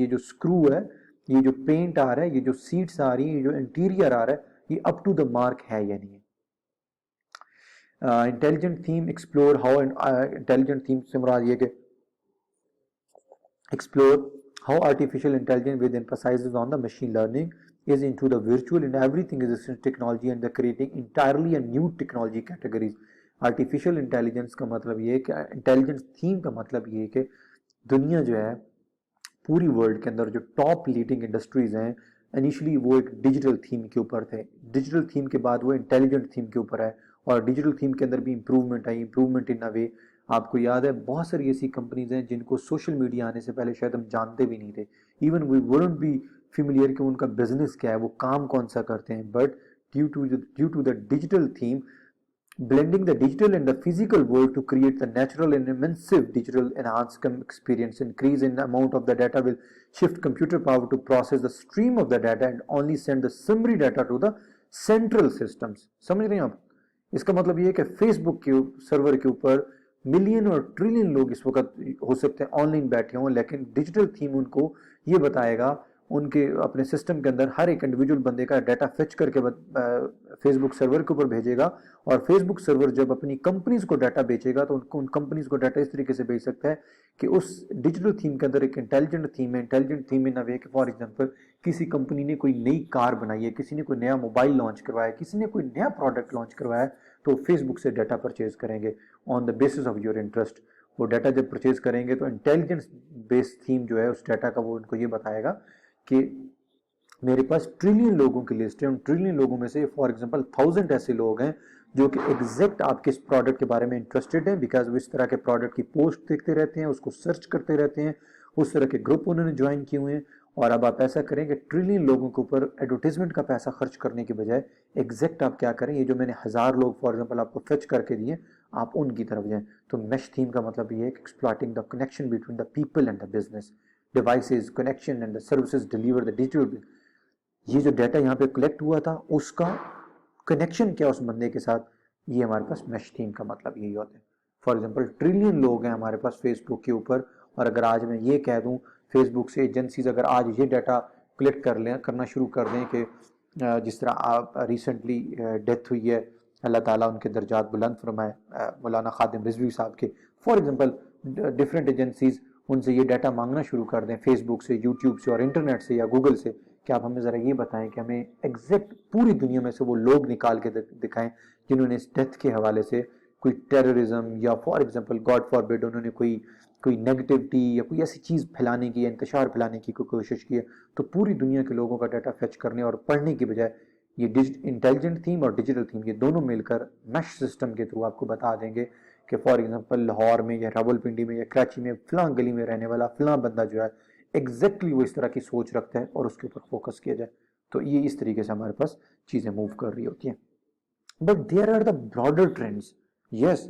S1: जो स्क्रू है, ये जो पेंट आ रहा है, ये जो सीट्स आ रही है, ये जो इंटीरियर आ रहा है, ये अप टू द मार्क है या नहीं है। Intelligent theme explore how, intelligent theme से मुराद ये कि explore how artificial intelligence with emphasizes on the machine learning is into the virtual and everything is assistant technology and the creating entirely a new technology categories। artificial intelligence का मतलब ये है कि intelligence theme का मतलब ये है कि दुनिया जो है पूरी वर्ल्ड के अंदर जो टॉप लीडिंग इंडस्ट्रीज हैं, इनिशियली वो एक डिजिटल थीम के ऊपर थे, डिजिटल थीम के बाद वो इंटेलिजेंट थीम के ऊपर है, और डिजिटल थीम के अंदर भी improvement I, improvement in a वे। आपको याद है बहुत सारी ऐसी कंपनीज हैं जिनको सोशल मीडिया आने से पहले शायद हम जानते भी नहीं थे, even we wouldn't be familiar कि उनका बिजनेस क्या है, वो काम कौन सा करते हैं, but due to the digital theme, blending the digital and the physical world to create the natural and immersive digital enhanced experience. Increase in the amount of the data will shift computer power to process the stream of the data and only send the summary data to the central systems। समझ रहे हैं आप? इसका मतलब ये है कि Facebook के सर्वर के ऊपर मिलियन और ट्रिलियन लोग इस वक्त हो सकते हैं ऑनलाइन बैठे हों, लेकिन डिजिटल थीम उनको ये बताएगा, उनके अपने सिस्टम के अंदर हर एक इंडिविजुअल बंदे का डाटा फेच करके फेसबुक सर्वर के ऊपर भेजेगा, और फेसबुक सर्वर जब अपनी कंपनीज को डाटा बेचेगा तो उनको, उन कंपनीज को डाटा इस तरीके से बेच सकता है कि उस डिजिटल थीम के अंदर एक इंटेलिजेंट थीम है। Intelligent theme in a way कि फॉर एग्जांपल किसी कंपनी ने कोई नई कार बनाई है, किसी ने कोई नया मोबाइल लॉन्च करवाया है, किसी ने कोई नया प्रोडक्ट लॉन्च करवाया है, तो फेसबुक से डाटा परचेज करेंगे on the basis of your interest, वो डाटा जब परचेज करेंगे तो इंटेलिजेंस बेस्ड थीम जो है उस डाटा का वो उनको ये बताएगा कि मेरे पास ट्रिलियन लोगों की लिस्ट है, उन ट्रिलियन लोगों में से फॉर एग्जांपल 1000 ऐसे लोग हैं जो कि एग्जैक्ट आपके इस प्रोडक्ट के बारे में इंटरेस्टेड हैं, बिकॉज वो इस तरह के प्रोडक्ट की पोस्ट देखते रहते हैं, उसको सर्च करते रहते हैं, उस तरह के ग्रुप उन्होंने ज्वाइन किए हुए हैं। और अब आप ऐसा करें कि ट्रिलियन लोगों के ऊपर एडवर्टीजमेंट का पैसा खर्च करने की बजाय एग्जैक्ट आप क्या करें, ये जो मैंने 1000 लोग फॉर एग्जांपल आपको फेच करके दिए, आप उनकी तरफ जाएं। तो मैश थीम का मतलब ये है कि exploiting the connection between the people and the business devices connection and the services deliver the digital. ये जो डाटा यहाँ पे कलेक्ट हुआ था उसका कनेक्शन क्या उस बंदे के साथ, ये हमारे पास मैश थीम का मतलब यही होता है। फॉर एग्जांपल ट्रिलियन लोग हैं हमारे पास फेसबुक के ऊपर, और अगर आज मैं ये कह दूं फेसबुक से एजेंसीज अगर आज ये डाटा कलेक्ट कर लें, करना शुरू कर दें कि जिस तरह आप रिसेंटली डेथ हुई है, अल्लाह ताला उनके दर्जात बुलंद फरमाए, मौलाना खादिम रिजवी साहब के, फॉर एग्जांपल डिफरेंट एजेंसीज उनसे ये डाटा मांगना शुरू कर दें फेसबुक से, यूट्यूब से और इंटरनेट से या गूगल से कि आप हमें ज़रा ये बताएं कि हमें एग्जैक्ट पूरी दुनिया में से वो लोग निकाल के दिखाएं जिन्होंने इस डेथ के हवाले से कोई टेररिज्म या फॉर एग्जांपल गॉड फॉरबिड उन्होंने कोई कोई नेगेटिविटी या कोई ऐसी चीज़ फैलाने की या इंतशार फैलाने की कोई कोशिश की है, तो पूरी दुनिया के लोगों का डाटा फेच करने और पढ़ने की बजाय ये इंटेलिजेंट थीम और डिजिटल थीम ये दोनों मिलकर मैश सिस्टम के थ्रू आपको बता देंगे कि फॉर एग्जांपल लाहौर में या रावलपिंडी में या कराची में फलां गली में रहने वाला फलां बंदा जो है एग्जैक्टली वो इस तरह की सोच रखता है और उसके ऊपर फोकस किया जाए। तो ये इस तरीके से हमारे पास चीज़ें मूव कर रही होती हैं। But there are the broader trends. Yes,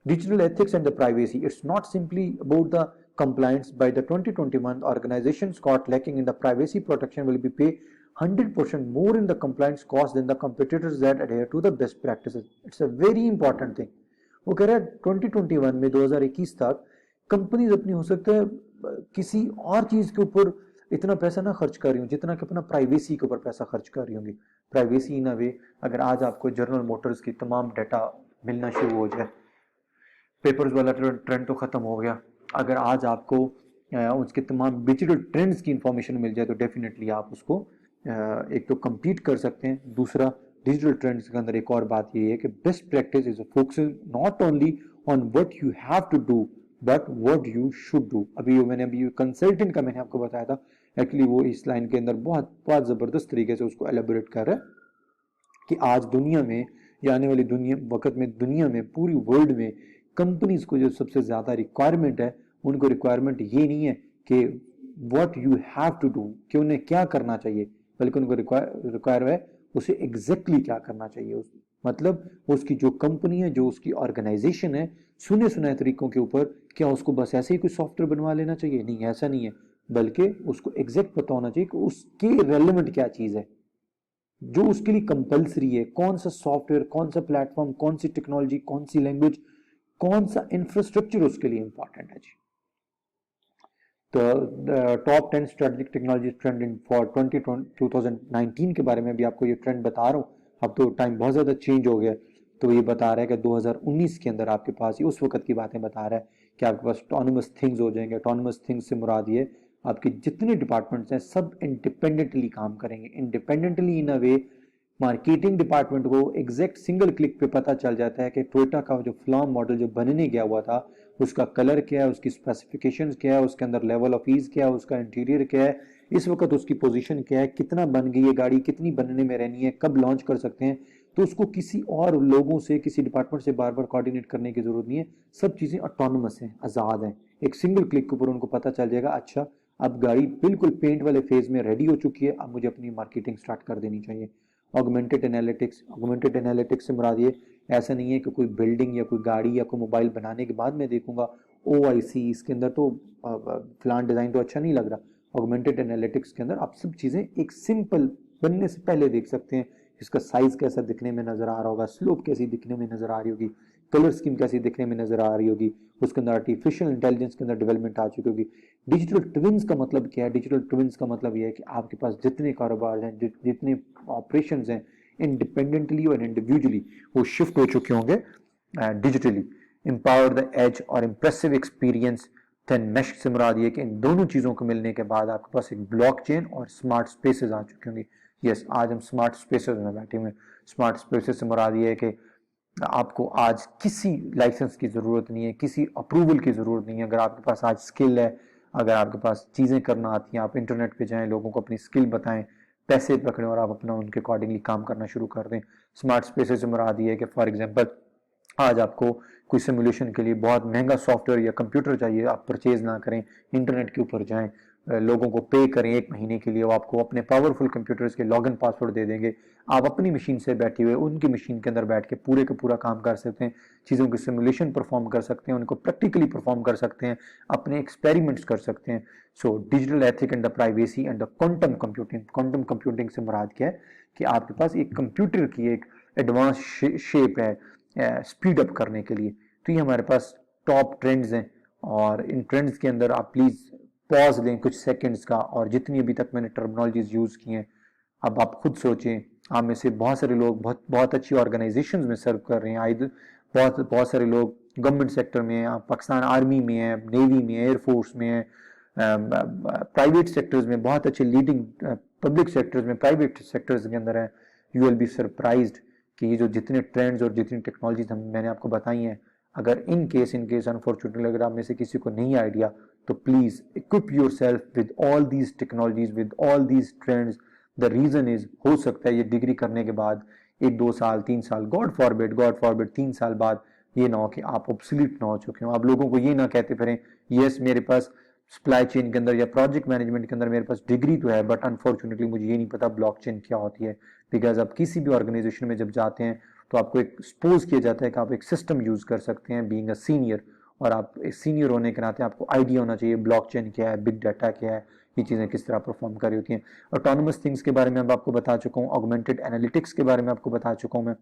S1: digital ethics and the privacy. It's not simply about the compliance. By the 2021, organizations caught lacking in the privacy protection will be paid 100% more in the compliance cost than the competitors that adhere to the best practices. It's a very important thing. वो कह रहा है 2021 में 2021 तक companies अपनी हो सकता है किसी और चीज के ऊपर इतना पैसा ना खर्च कर रही हूँ जितना कि अपना प्राइवेसी के ऊपर पैसा खर्च कर रही होंगी। प्राइवेसी इन अ वे, अगर आज आपको जनरल मोटर्स की तमाम डाटा मिलना शुरू हो जाए, पेपर्स वाला ट्रेंड तो खत्म हो गया, अगर आज आपको उसके तमाम डिजिटल ट्रेंड्स की इंफॉर्मेशन मिल जाए तो डेफिनेटली आप उसको एक तो compete कर सकते हैं। दूसरा, डिजिटल ट्रेंड्स के अंदर एक और बात ये है कि best practice is focusing not only on what you have to do but what you should do. मैंने अभी कंसल्टेंट का मैंने आपको बताया था, एक्चुअली वो इस लाइन के अंदर बहुत बहुत जबरदस्त तरीके से उसको एलेबोरेट कर रहा है कि आज दुनिया में या आने वाली दुनिया वक्त में दुनिया में पूरी वर्ल्ड में कंपनीज को जो सबसे ज्यादा रिक्वायरमेंट है, उनको रिक्वायरमेंट ये नहीं है कि what you have to do कि उन्हें क्या करना चाहिए, बल्कि उनको रिक्वायर है उसे एग्जैक्टली क्या करना चाहिए। मतलब उसकी जो कंपनी है, जो उसकी ऑर्गेनाइजेशन है, सुने सुनाए तरीकों के ऊपर क्या उसको बस ऐसे ही कोई सॉफ्टवेयर बनवा लेना चाहिए? नहीं, ऐसा नहीं है, बल्कि उसको एग्जैक्ट पता होना चाहिए कि उसके रेलेवेंट क्या चीज है जो उसके लिए कंपलसरी है, कौन सा सॉफ्टवेयर, कौन सा प्लेटफॉर्म, कौन सी टेक्नोलॉजी, कौन सी लैंग्वेज, कौन सा इंफ्रास्ट्रक्चर उसके लिए इंपॉर्टेंट है जी। तो top 10 strategic technology trend for 2019 के बारे में भी आपको ये ट्रेंड बता रहा हूँ। अब तो टाइम बहुत ज़्यादा चेंज हो गया, तो ये बता रहा है कि 2019 के अंदर आपके पास ये उस वक्त की बातें बता रहा है कि आपके पास ऑटोनोमस थिंग्स हो जाएंगे। ऑटोनोमस थिंग्स से मुराद ये आपके जितने डिपार्टमेंट्स हैं सब इंडिपेंडेंटली काम करेंगे। Independently in a way marketing department को एग्जैक्ट सिंगल क्लिक पे पता चल जाता है कि टोयोटा का जो फ्लॉम मॉडल जो बनने गया हुआ था उसका कलर क्या है, उसकी स्पेसिफिकेशंस क्या है, उसके अंदर लेवल ऑफ ईज क्या है, उसका इंटीरियर क्या है, इस वक्त उसकी पोजीशन क्या है, कितना बन गई है गाड़ी, कितनी बनने में रहनी है, कब लॉन्च कर सकते हैं। तो उसको किसी और लोगों से, किसी डिपार्टमेंट से बार बार कोऑर्डिनेट करने की जरूरत नहीं है। सब चीजें ऑटोनोमस हैं, आजाद हैं। एक सिंगल क्लिक के ऊपर उनको पता चल जाएगा, अच्छा अब गाड़ी बिल्कुल पेंट वाले फेज में रेडी हो चुकी है, अब मुझे अपनी मार्केटिंग स्टार्ट कर देनी चाहिए। ऑगमेंटेड एनालिटिक्स से मुराद ये ऐसा नहीं है कि कोई बिल्डिंग या कोई गाड़ी या कोई मोबाइल बनाने के बाद मैं देखूंगा OIC इसके अंदर तो फलान डिजाइन तो अच्छा नहीं लग रहा। ऑगमेंटेड एनालिटिक्स के अंदर आप सब चीजें एक सिंपल बनने से पहले देख सकते हैं। इसका साइज कैसा दिखने में नजर आ रहा होगा, स्लोप कैसी दिखने में नजर आ रही होगी, कलर स्कीम कैसी दिखने में नजर आ रही होगी, उसके अंदर आर्टिफिशियल इंटेलिजेंस के अंदर डेवलपमेंट आ चुकी होगी। डिजिटल ट्विन्स का मतलब क्या है? डिजिटल ट्विन्स का मतलब यह है कि आपके पास जितने कारोबार हैं, जितने ऑपरेशंस हैं, इंडिपेंडेंटली और इंडिविजुअली वो शिफ्ट हो चुके होंगे डिजिटली। एम्पावर द एज और इंप्रेसिव एक्सपीरियंस। देन मैश से मुराद ये कि इन दोनों चीजों को मिलने के बाद आपके पास एक ब्लॉकचेन और स्मार्ट स्पेसेस आ चुके होंगे। यस, आज हम स्मार्ट स्पेसेस में बैठे हुए हैं। स्मार्ट स्पेसेस से मुराद ये है कि आपको आज किसी लाइसेंस की ज़रूरत नहीं है, किसी अप्रूवल की ज़रूरत नहीं है। अगर आपके पास आज स्किल है, अगर आपके पास चीज़ें करना आती हैं, आप इंटरनेट पे जाएं, लोगों को अपनी स्किल बताएं, पैसे पकड़ें और आप अपना उनके अकॉर्डिंगली काम करना शुरू कर दें। स्मार्ट स्पेसेस में मुराद ये है कि फॉर एग्जांपल आज आपको कोई सिमुलेशन के लिए बहुत महंगा सॉफ्टवेयर या कंप्यूटर चाहिए, आप परचेज ना करें, इंटरनेट के ऊपर जाएं, लोगों को पे करें 1 महीने के लिए, वो आपको अपने पावरफुल कंप्यूटर्स के लॉगिन पासवर्ड दे देंगे। आप अपनी मशीन से बैठे हुए उनकी मशीन के अंदर बैठ के पूरे का पूरा काम कर सकते हैं, चीज़ों की सिमुलेशन परफॉर्म कर सकते हैं, उनको प्रैक्टिकली परफॉर्म कर सकते हैं, अपने एक्सपेरिमेंट्स कर सकते हैं। So digital ethic and the privacy and the quantum computing से मुराद क्या है कि आपके पास एक कंप्यूटर की एक एडवांस शेप है स्पीड अप करने के लिए। तो ये हमारे पास टॉप ट्रेंड्स हैं, और इन ट्रेंड्स के अंदर आप प्लीज़ पॉज लें कुछ सेकंड्स का, और जितनी अभी तक मैंने टर्मिनोलॉजीज यूज़ की हैं, अब आप खुद सोचें। आप में से बहुत सारे लोग बहुत बहुत अच्छी ऑर्गेनाइजेशंस में सर्व कर रहे हैं, आइदर बहुत बहुत सारे लोग गवर्नमेंट सेक्टर में हैं, आप पाकिस्तान आर्मी में हैं, नेवी में, एयरफोर्स में हैं, प्राइवेट सेक्टर्स में बहुत अच्छे लीडिंग पब्लिक सेक्टर्स में, प्राइवेट सेक्टर्स के अंदर हैं। यू विल बी सरप्राइज्ड कि ये जो जितने ट्रेंड्स और जितनी टेक्नोलॉजीज मैंने आपको बताई हैं, अगर इन केस अनफॉर्चुनेटली अगर आप में से किसी को नहीं आइडिया, तो please equip yourself with all these technologies, with all these trends. The reason is, हो सकता है ये डिग्री करने के बाद 1-2 साल 3 साल, गॉड फॉरबिड 3 साल बाद ये ना हो कि आप ऑब्सोलीट ना हो चुके हो, आप लोगों को ये ना कहते फिरें यस मेरे पास सप्लाई चेन के अंदर या प्रोजेक्ट मैनेजमेंट के अंदर मेरे पास डिग्री तो है, बट अनफॉर्चुनेटली मुझे ये नहीं पता ब्लॉकचेन क्या होती है। बिकॉज आप किसी भी ऑर्गेनाइजेशन में जब जाते हैं तो आपको एक एक्सपोज किया जाता है कि आप एक सिस्टम यूज कर सकते हैं बीइंग अ सीनियर, और आप एक सीनियर होने के नाते आपको आइडिया होना चाहिए ब्लॉकचेन क्या है, बिग डाटा क्या है, ये चीज़ें किस तरह परफॉर्म कर रही होती हैं। ऑटोनोमस थिंग्स के बारे में अब आपको बता चुका हूँ, ऑगमेंटेड एनालिटिक्स के बारे में आपको बता चुका हूँ मैं।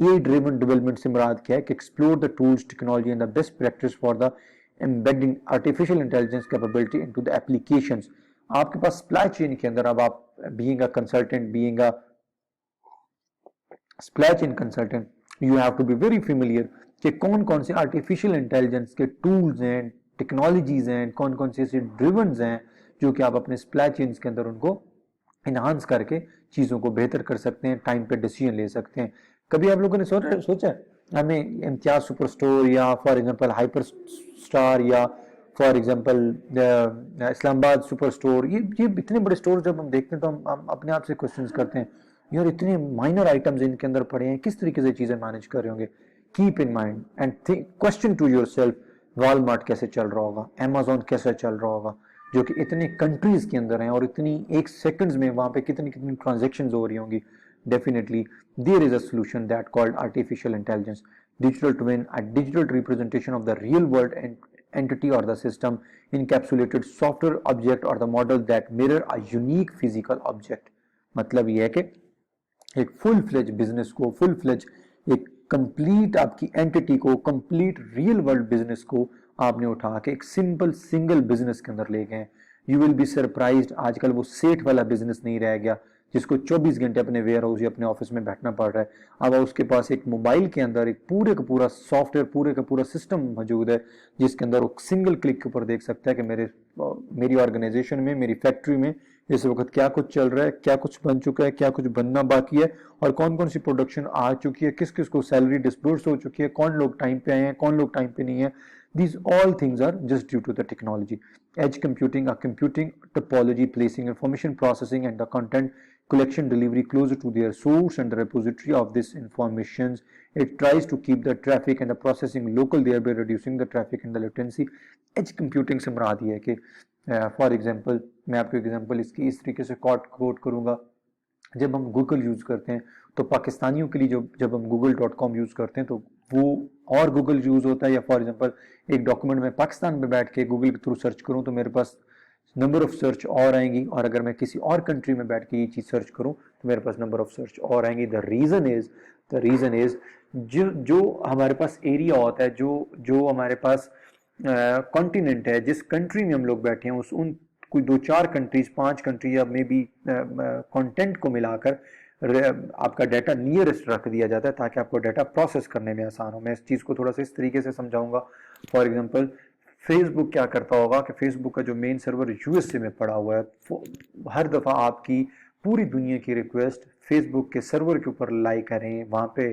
S1: ए ड्रिवन डेवलपमेंट से मुराद क्या है कि explore the tools technology and the best practice for the embedding artificial intelligence capability into the applications. आपके पास सप्लाई चेन के अंदर अब आप being a consultant, being a supply chain consultant, you have to be very familiar कि कौन कौन से आर्टिफिशियल इंटेलिजेंस के टूल्स हैं, टेक्नोलॉजीज हैं, कौन कौन से ऐसे ड्रिवन्स हैं जो कि आप अपने सप्लाई चेन्स के अंदर उनको इनहांस करके चीज़ों को बेहतर कर सकते हैं, टाइम पे डिसीजन ले सकते हैं। कभी आप लोगों ने सोचा हमें इम्तियाज सुपर स्टोर या फॉर एग्जांपल हाइपर स्टार या for example Islamabad super store, ये इतने बड़े स्टोर जब हम देखते हैं तो हम अपने आप से क्वेश्चंस करते हैं, यार इतने माइनर आइटम्स इनके अंदर पड़े हैं, किस तरीके से चीज़ें मैनेज कर रहे होंगे। Keep in mind and question to yourself, Walmart कैसे चल रहा होगा, अमेजोन कैसे चल रहा होगा, जो कि इतने कंट्रीज के अंदर हैं और इतनी एक सेकंड्स में वहां पे कितनी कितनी ट्रांजेक्शन्स हो रही होंगी। Definitely there is a solution that called artificial intelligence. Digital twin, a digital representation of the real world entity or the system, encapsulated software object or the model that mirror a unique physical object. मतलब ये है कि एक full fledge business को, full fledge एक complete आपकी entity को, complete real world business को आपने उठा के एक सिंपल सिंगल बिजनेस के अंदर ले गए। यू विल बी सरप्राइज्ड, आजकल वो सेठ वाला बिजनेस नहीं रह गया जिसको 24 घंटे अपने वेयर हाउस या अपने ऑफिस में बैठना पड़ रहा है। अब उसके पास एक मोबाइल के अंदर एक पूरे का पूरा सॉफ्टवेयर, पूरे का पूरा सिस्टम मौजूद है जिसके अंदर वो सिंगल क्लिक के ऊपर देख सकता है कि मेरी ऑर्गेनाइजेशन में, मेरी फैक्ट्री में इस वक्त क्या कुछ चल रहा है, क्या कुछ बन चुका है, क्या कुछ बनना बाकी है, और कौन कौन सी प्रोडक्शन आ चुकी है, किस किस को सैलरी डिस्बर्स हो चुकी है, कौन लोग टाइम पे आए हैं, कौन लोग टाइम पे नहीं है। These all things are just due to the technology. Edge computing, a computing topology placing information processing and the content collection delivery closer to their source and the repository of this information. It tries to keep the traffic and the processing local, thereby reducing the traffic and the latency. Edge computing से मुराद ये है कि for example मैं आपको example इसकी इस तरीके से कोट करूंगा, जब हम गूगल यूज़ करते हैं तो पाकिस्तानियों के लिए जब हम google.com यूज़ करते हैं तो वो और गूगल यूज़ होता है, या फॉर एग्जांपल एक डॉक्यूमेंट में पाकिस्तान में बैठ के गूगल के थ्रू सर्च करूं तो मेरे पास नंबर ऑफ सर्च और आएंगी, और अगर मैं किसी और कंट्री में बैठ के ये चीज़ सर्च करूं तो मेरे पास नंबर ऑफ सर्च और आएंगी। द रीज़न इज जो हमारे पास एरिया होता है, जो हमारे पास कॉन्टिनेंट है, जिस कंट्री में हम लोग बैठे हैं, उस उन कोई 2-4 कंट्रीज, 5 कंट्री या मे बी कंटेंट को मिलाकर आपका डाटा नियरेस्ट रख दिया जाता है ताकि आपको डाटा प्रोसेस करने में आसान हो। मैं इस चीज़ को थोड़ा सा इस तरीके से समझाऊंगा। फॉर एग्जांपल फेसबुक क्या करता होगा कि फेसबुक का जो मेन सर्वर यूएसए में पड़ा हुआ है, हर दफ़ा आपकी पूरी दुनिया की रिक्वेस्ट फेसबुक के सर्वर के ऊपर लाई करें, वहाँ पे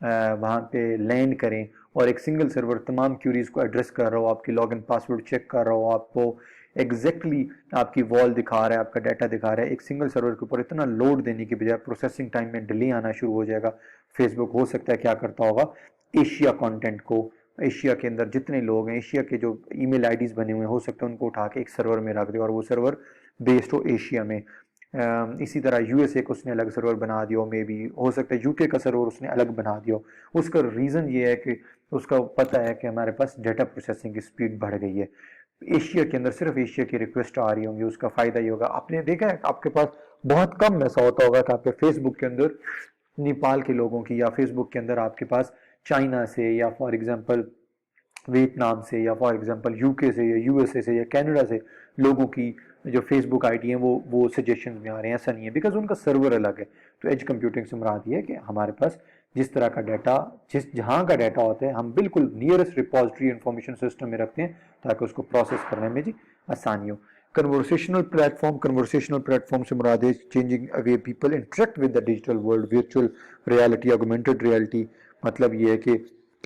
S1: वहाँ पे लैंड करें और एक सिंगल सर्वर तमाम क्यूरीज को एड्रेस कर रहा हो, आपकी लॉगिन पासवर्ड चेक कर रहा हो, आपको एग्जैक्टली आपकी वॉल दिखा रहा है, आपका डाटा दिखा रहा है, एक सिंगल सर्वर के ऊपर इतना लोड देने की बजाय प्रोसेसिंग टाइम में डिले आना शुरू हो जाएगा। फेसबुक हो सकता है क्या करता होगा, एशिया कंटेंट को, एशिया के अंदर जितने लोग हैं, एशिया के जो ईमेल आईडीज बने हुए हैं, हो सकता है उनको उठा के एक सर्वर में रख दे और वो सर्वर बेस्ड हो एशिया में। इसी तरह यूएसए को उसने अलग सर्वर बना दिया, मे बी हो सकता है यूके का सर्वर उसने अलग बना दिया। उसका रीज़न ये है कि उसका पता है कि हमारे पास डाटा प्रोसेसिंग की स्पीड बढ़ गई है, एशिया के अंदर सिर्फ एशिया की रिक्वेस्ट आ रही होंगी, उसका फ़ायदा ये होगा। आपने देखा है आपके पास बहुत कम ऐसा होता होगा कि आपके फेसबुक के अंदर नेपाल के लोगों की, या फेसबुक के अंदर आपके पास चाइना से, या फॉर एग्जांपल वियतनाम से, या फॉर एग्जांपल यूके से, या यूएसए से, या कनाडा से लोगों की जो फेसबुक आईडी है वो सजेशन में आ रहे हैं। ऐसा नहीं है, बिकॉज उनका सर्वर अलग है। तो एज कंप्यूटिंग से मुराद ये है कि हमारे पास जिस तरह का डाटा, जिस जहाँ का डाटा होता है, हम बिल्कुल नियरेस्ट रिपोजिटरी इंफॉर्मेशन सिस्टम में रखते हैं ताकि उसको प्रोसेस करने में जी आसानी हो। कन्वर्सेशनल प्लेटफॉर्म से मुराद है changing way people interact with the digital world, virtual reality, augmented reality. मतलब ये है कि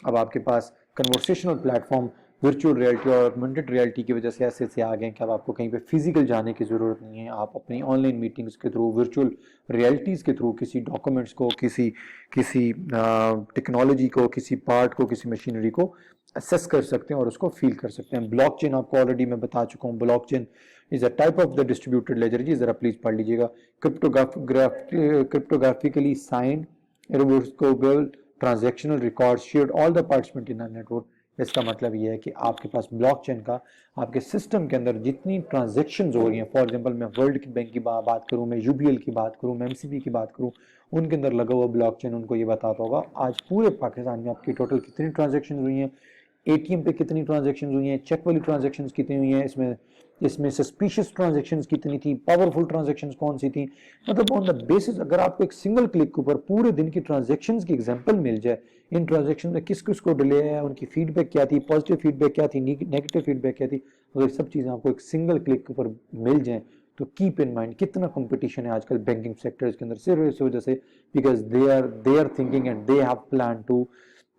S1: अब आपके पास कन्वर्सेशनल प्लेटफॉर्म वर्चुअल रियलिटी और ऑगमेंटेड रियलिटी की वजह से ऐसे आ गए हैं कि अब आपको कहीं पे फिजिकल जाने की ज़रूरत नहीं है। आप अपनी ऑनलाइन मीटिंग्स के थ्रू, वर्चुअल रियलिटीज़ के थ्रू किसी डॉक्यूमेंट्स को, किसी किसी टेक्नोलॉजी को, किसी पार्ट को, किसी मशीनरी को असेस कर सकते हैं और उसको फील कर सकते हैं। ब्लॉकचेन आपको ऑलरेडी मैं बता चुका हूँ, blockchain is a type of the distributed ledger. जी ज़रा प्लीज़ पढ़ लीजिएगा। Cryptographically signed irrevocable transactional records shared all the participant in a network। इसका मतलब ये है कि आपके पास ब्लॉकचेन का आपके सिस्टम के अंदर जितनी ट्रांजेक्शन्स हो रही हैं, फॉर एग्जांपल मैं वर्ल्ड की बैंक की बात करूं, मैं यूबीएल की बात करूं, मैं एमसीबी की बात करूं, उनके अंदर लगा हुआ ब्लॉकचेन उनको ये बताता होगा आज पूरे पाकिस्तान में आपकी टोटल कितनी ट्रांजेक्शन हुई हैं, एटीएम पे कितनी ट्रांजेक्शन हुई हैं, चेक वाली ट्रांजेक्शन कितनी हुई हैं, इसमें सस्पिशियस ट्रांजेक्शन कितनी थी, पावरफुल ट्रांजेक्शन कौन सी थी। मतलब ऑन द बेसिस अगर आपको एक सिंगल क्लिक के ऊपर पूरे दिन की ट्रांजेक्शन की एग्जाम्पल मिल जाए, इन ट्रांजेक्शन में किस किस को डिले है, उनकी फीडबैक क्या थी, पॉजिटिव फीडबैक क्या थी, नेगेटिव फीडबैक क्या थी, अगर सब चीज़ें आपको एक सिंगल क्लिक के ऊपर मिल जाएं तो कीप इन माइंड कितना कंपटीशन है आजकल बैंकिंग सेक्टर के अंदर, सिर्फ इस वजह से because they are thinking and they have plan to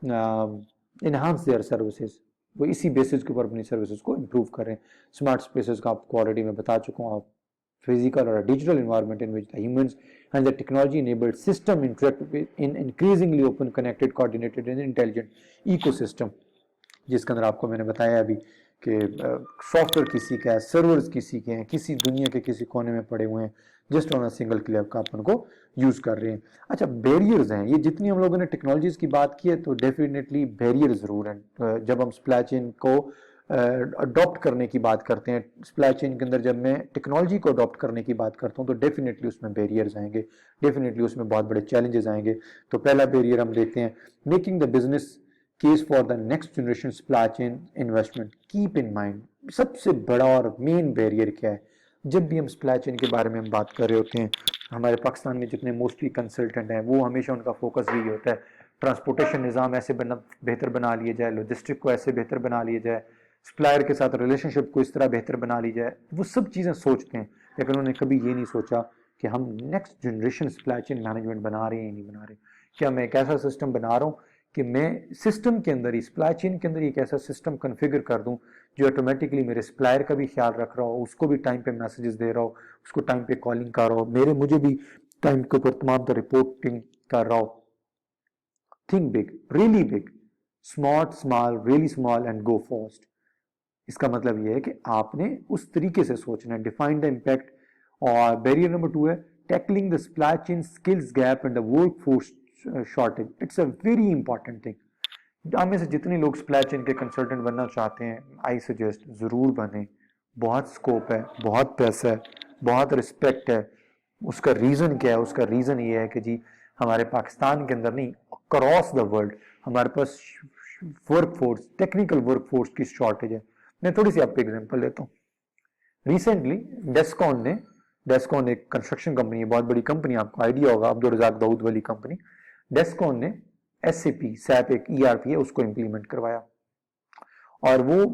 S1: enhance their services. वो इसी बेसिस के ऊपर अपनी सर्विसेज को इम्प्रूव कर रहे हैं। स्मार्ट स्पेसेस का आपको ऑलरेडी मैं बता चुका हूँ, आप physical or a digital environment in which the humans and the technology enabled system interact in increasingly open, connected, coordinated and intelligent ecosystem, जिसके अंदर आपको मैंने बताया अभी कि सॉफ्टवेयर किसी का है, सर्वर्स किसी के हैं, किसी दुनिया के किसी कोने में पड़े हुए हैं, just on a single click का अपन को यूज कर रहे हैं। अच्छा, बैरियर्स हैं, ये जितनी हम लोगों ने टेक्नोलॉजीज की बात की है तो डेफिनेटली बैरियर जरूर हैं। जब हम सप्लाई चेन को अडॉप्ट करने की बात करते हैं, सप्लाई चेन के अंदर जब मैं टेक्नोलॉजी को अडॉप्ट करने की बात करता हूँ तो डेफिनेटली उसमें बैरियर्स आएंगे, डेफिनेटली उसमें बहुत बड़े चैलेंजेस आएंगे। तो पहला बैरियर हम देखते हैं, making the business case for the next generation supply chain investment. Keep in mind सबसे बड़ा और मेन बैरियर क्या है जब भी हम सप्लाई चेन के बारे में हम बात कर रहे होते हैं। हमारे पाकिस्तान में जितने मोस्टली कंसल्टेंट हैं वो हमेशा उनका फोकस यही होता है ट्रांसपोर्टेशन निज़ाम ऐसे बेहतर बना लिया जाए, लॉजिस्टिक को ऐसे बेहतर बना लिया जाए, सप्लायर के साथ रिलेशनशिप को इस तरह बेहतर बना ली जाए। वो सब चीज़ें सोचते हैं, लेकिन उन्होंने कभी ये नहीं सोचा कि हम next generation supply chain management बना रहे हैं या नहीं बना रहे। क्या मैं एक ऐसा सिस्टम बना रहा हूँ कि मैं सिस्टम के अंदर ही, सप्लाई चेन के अंदर एक ऐसा सिस्टम कन्फिगर कर दूं जो ऑटोमेटिकली मेरे सप्लायर का भी ख्याल रख रहा हो, उसको भी टाइम पे मैसेजेस दे रहा हो, उसको टाइम पे कॉलिंग कर रहा हो, मुझे भी टाइम के ऊपर तमाम रिपोर्टिंग कर रहा हो। Think big, really big, smart small, really small and go fast. इसका मतलब यह है कि आपने उस तरीके से सोचना है। Define the impact. और बैरियर नंबर 2 है tackling the supply chain skills gap and the work force shortage. It's a very important thing. आप में से जितने लोग सप्लाई चेन के कंसल्टेंट बनना चाहते हैं, आई सजेस्ट जरूर बने। बहुत स्कोप है, बहुत पैसा है, बहुत रिस्पेक्ट है। उसका रीजन क्या है? उसका रीजन ये है कि जी हमारे पाकिस्तान के अंदर नहीं, अक्रॉस द वर्ल्ड हमारे पास work force, technical work force की शॉर्टेज है। मैं थोड़ी सी आपको एग्जांपल देता हूँ। रिसेंटली डेस्कॉन एक कंस्ट्रक्शन कंपनी है, बहुत बड़ी कंपनी, आपको आइडिया होगा, अब्दुल रजाक दाऊद वाली कंपनी। डेस्कॉन ने एसएपी, सैप एक ईआरपी है, उसको इंप्लीमेंट करवाया और वो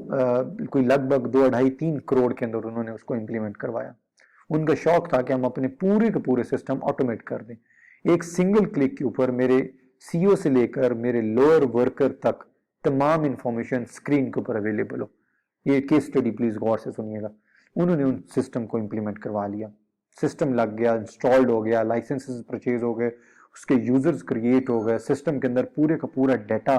S1: कोई लगभग 2-2.5-3 करोड़ के अंदर उन्होंने उसको इंप्लीमेंट करवाया। उनका शौक था कि हम अपने पूरे के पूरे सिस्टम ऑटोमेट कर दें। एक सिंगल क्लिक के ऊपर मेरे सीईओ से लेकर मेरे लोअर वर्कर तक तमाम इंफॉर्मेशन स्क्रीन के ऊपर अवेलेबल हो। ये केस स्टडी प्लीज गौर से सुनिएगा। उन्होंने उन सिस्टम को इंप्लीमेंट करवा लिया, सिस्टम लग गया, इंस्टॉल्ड हो गया, लाइसेंसेस परचेज हो गए, उसके यूजर्स क्रिएट हो गए, सिस्टम के अंदर पूरे का पूरा डाटा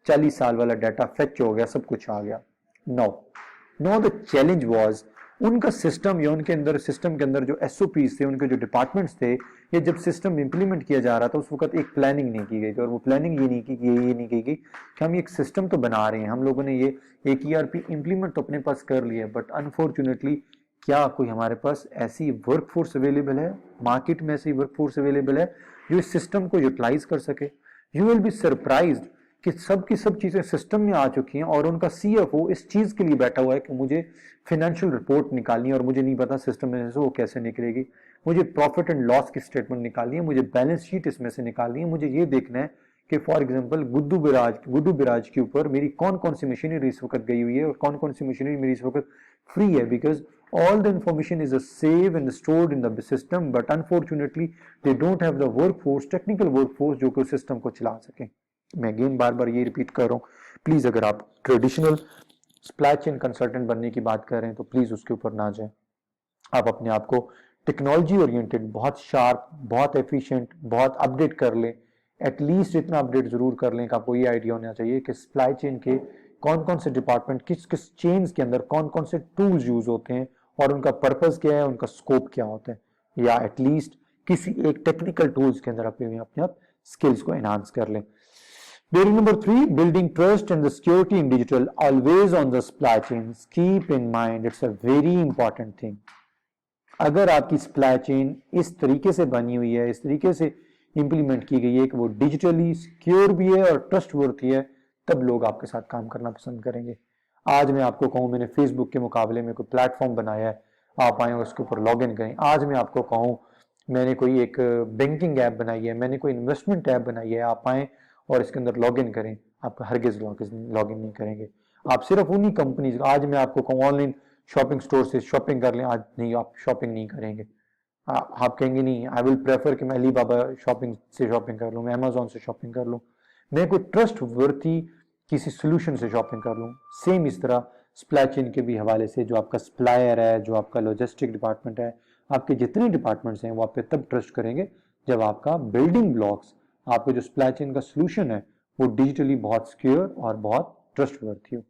S1: 40 साल वाला डाटा फेच हो गया, सब कुछ आ गया। नो द चैलेंज वाज उनका सिस्टम या उनके अंदर सिस्टम के अंदर जो एसओपीज थे, उनके जो डिपार्टमेंट्स थे, ये जब सिस्टम इंप्लीमेंट किया जा रहा था उस वक्त एक प्लानिंग नहीं की गई थी। और वो प्लानिंग ये नहीं की गई कि हम एक सिस्टम तो बना रहे हैं, हम लोगों ने ये एक ईआरपी इंप्लीमेंट तो अपने पास कर लिया, बट अनफॉर्चुनेटली क्या कोई हमारे पास ऐसी वर्कफोर्स अवेलेबल है, मार्केट में ऐसी वर्कफोर्स अवेलेबल है जो इस सिस्टम को यूटिलाइज कर सके। यू विल बी सरप्राइज्ड कि सब की सब चीजें सिस्टम में आ चुकी हैं और उनका सीएफओ इस चीज के लिए बैठा हुआ है कि मुझे फाइनेंशियल रिपोर्ट निकालनी है और मुझे नहीं पता सिस्टम में से वो कैसे निकलेगी, मुझे प्रॉफिट एंड लॉस की स्टेटमेंट निकालनी है, मुझे बैलेंस शीट इसमें से निकालनी है, मुझे ये देखना है कि फॉर एग्जांपल गुड्डू बिराज के ऊपर मेरी कौन कौन सी मशीनरी इस वक्त गई हुई है और कौन कौन सी मशीनरी मेरी इस वक्त फ्री है, because all the information is saved and stored in the system, but unfortunately they don't have the workforce, technical workforce जो कि उस सिस्टम को चला सके। मैं अगेन बार बार ये रिपीट कर रहा हूँ, प्लीज अगर आप ट्रेडिशनल सप्लाई चेन कंसल्टेंट बनने की बात कर रहे हैं तो प्लीज उसके ऊपर ना जाएं। आप अपने आप को टेक्नोलॉजी ओरिएंटेड, बहुत शार्प, बहुत एफिशिएंट, बहुत अपडेट कर लें। एटलीस्ट इतना अपडेट जरूर कर लें कि आपको ये आइडिया होना चाहिए कि सप्लाई चेन के कौन कौन से डिपार्टमेंट, किस किस चेन्स के अंदर कौन कौन से टूल्स यूज होते हैं और उनका पर्पस क्या है, उनका स्कोप क्या होता है, या एटलीस्ट किसी एक टेक्निकल टूल्स के अंदर अपने आप स्किल्स को एनहांस कर लें। Barrier number 3, building trust and the security in digital, always on the supply chains. Keep in mind, it's a very important thing. अगर आपकी सप्लाई चेन इस तरीके से बनी हुई है, इस तरीके से इंप्लीमेंट की गई है कि वो डिजिटली सिक्योर भी है और ट्रस्टवर्थी है, तब लोग आपके साथ काम करना पसंद करेंगे। आज मैं आपको कहूँ मैंने फेसबुक के मुकाबले में कोई प्लेटफॉर्म बनाया है, आप आए उसके ऊपर लॉग इन करें। आज मैं आपको कहूँ मैंने कोई एक बैंकिंग ऐप बनाई है, मैंने कोई इन्वेस्टमेंट ऐप बनाई है, आप आए और इसके अंदर लॉग इन करें, आप हरगिज लॉग इन नहीं करेंगे। आप सिर्फ उन्हीं कंपनीज, आज मैं आपको कहूँ ऑनलाइन शॉपिंग स्टोर से शॉपिंग कर लें, आज नहीं, आप शॉपिंग नहीं करेंगे। आप कहेंगे नहीं, आई विल प्रेफर कि मैं अली बाबा शॉपिंग से शॉपिंग कर लूँ, मैं अमेजोन से शॉपिंग कर लूँ, मैं कोई ट्रस्ट वर्थी किसी सोल्यूशन से शॉपिंग कर लूँ। सेम इस तरह सप्लाई चेन के भी हवाले से जो आपका सप्लायर है, जो आपका लॉजिस्टिक डिपार्टमेंट है, आपके जितने डिपार्टमेंट्स हैं वो आप पे तब ट्रस्ट करेंगे जब आपका बिल्डिंग ब्लॉक्स, आपका जो सप्लाई चेन का सोल्यूशन है वो डिजिटली बहुत सिक्योर और बहुत ट्रस्टवर्थी हो।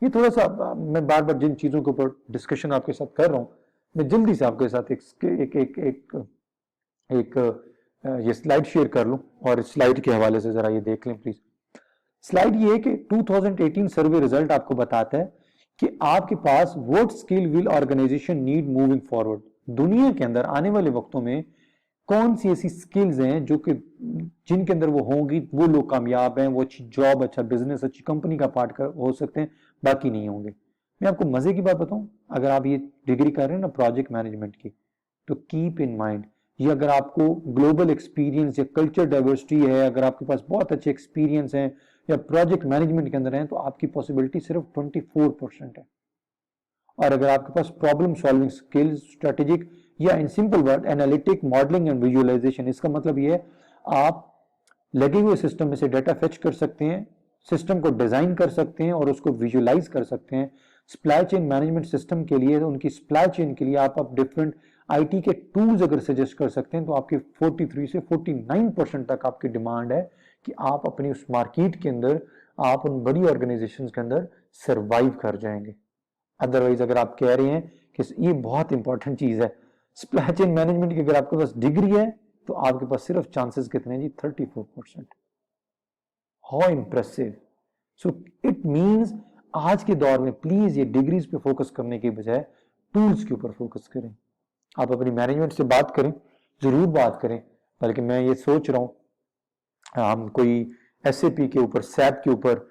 S1: ये थोड़ा सा मैं बार बार जिन चीजों के ऊपर डिस्कशन आपके साथ कर रहा हूँ, मैं जल्दी से आपके साथ एक ये स्लाइड शेयर कर लूं और इस स्लाइड के हवाले से जरा ये देख लें प्लीज। स्लाइड ये है कि 2018 सर्वे रिजल्ट आपको बताता है कि आपके पास what skill will organization need moving forward. दुनिया के अंदर आने वाले वक्तों में कौन सी ऐसी स्किल्स हैं जो कि जिनके अंदर वो होंगी वो लोग कामयाब हैं, वो अच्छी जॉब, अच्छा बिजनेस, अच्छी कंपनी का पार्ट हो सकते हैं, बाकी नहीं होंगे। मैं आपको मजे की बात बताऊं, अगर आप ये डिग्री कर रहे हैं ना प्रोजेक्ट मैनेजमेंट की, तो कीप इन माइंड ये अगर आपको ग्लोबल एक्सपीरियंस या कल्चर डाइवर्सिटी है, अगर आपके पास बहुत अच्छे एक्सपीरियंस हैं या प्रोजेक्ट मैनेजमेंट के अंदर हैं, तो आपकी पॉसिबिलिटी सिर्फ 24% है। और अगर आपके पास प्रॉब्लम सॉल्विंग स्किल्स, स्ट्रेटेजिक या in simple word analytic, modelling and visualization, इसका मतलब ये है आप लगे हुए सिस्टम में से डाटा फेच कर सकते हैं, सिस्टम को डिजाइन कर सकते हैं और उसको विजुअलाइज कर सकते हैं। सप्लाई चेन मैनेजमेंट सिस्टम के लिए, उनकी सप्लाई चेन के लिए आप डिफरेंट आईटी के टूल्स अगर सजेस्ट कर सकते हैं तो आपकी 43 से 49% तक आपकी डिमांड है कि आप अपनी उस मार्केट के अंदर, आप उन बड़ी ऑर्गेनाइजेशंस के अंदर सरवाइव कर जाएंगे। अदरवाइज अगर आप कह रहे हैं कि ये बहुत इंपॉर्टेंट चीज है सप्लाई चेन मैनेजमेंट की, अगर आपके पास डिग्री है तो आपके पास सिर्फ चांसेस कितने हैं जी? 34%। How impressive. So it means आज के दौर में प्लीज ये डिग्रीज पे फोकस करने की बजाय टूल्स के ऊपर फोकस करें। आप अपनी मैनेजमेंट से बात करें, जरूर बात करें, बल्कि मैं ये सोच रहा हूं हम कोई एसएपी के ऊपर, सैप के ऊपर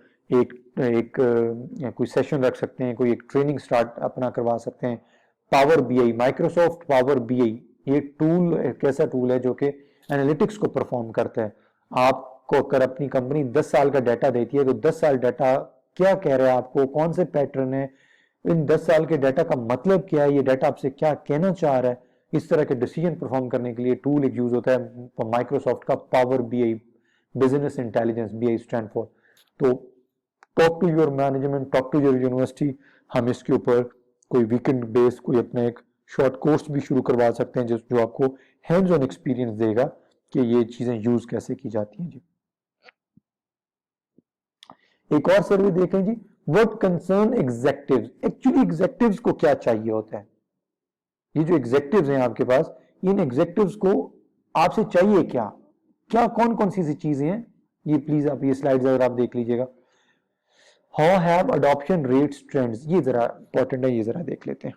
S1: कोई सेशन रख सकते हैं, कोई एक ट्रेनिंग स्टार्ट अपना करवा सकते हैं। Power BI, Microsoft power BI, ये टूल एक ऐसा टूल है जो कि एनालिटिक्स को परफॉर्म करता है। आपको अगर अपनी कंपनी 10 साल का डाटा देती है तो 10 साल डाटा क्या कह रहा है आपको, कौन से पैटर्न है, इन 10 साल के डाटा का मतलब क्या है, ये डाटा आपसे क्या कहना चाह रहा है, इस तरह के डिसीजन परफॉर्म करने के लिए टूल एक यूज होता है माइक्रोसॉफ्ट का Power BI. Business intelligence, BI stand for. तो talk to your management, talk to your university, हम इसके ऊपर कोई वीकेंड बेस कोई अपना एक शॉर्ट कोर्स भी शुरू करवा सकते हैं जो आपको हैंड्स ऑन एक्सपीरियंस देगा कि ये चीजें यूज कैसे की जाती हैं जी। एक और सर्वे देखें जी, व्हाट कंसर्न एग्जेक्टिव्स, एक्चुअली एग्जेक्टिव्स को क्या चाहिए होता है। ये जो एग्जेक्टिव्स हैं आपके पास, इन एग्जेक्टिव्स को आपसे चाहिए क्या, क्या कौन कौन सी चीजें हैं, ये प्लीज आप ये स्लाइड्स अगर आप देख लीजिएगा। How have adoption rates trends, ये जरा इंपॉर्टेंट है, ये जरा देख लेते हैं।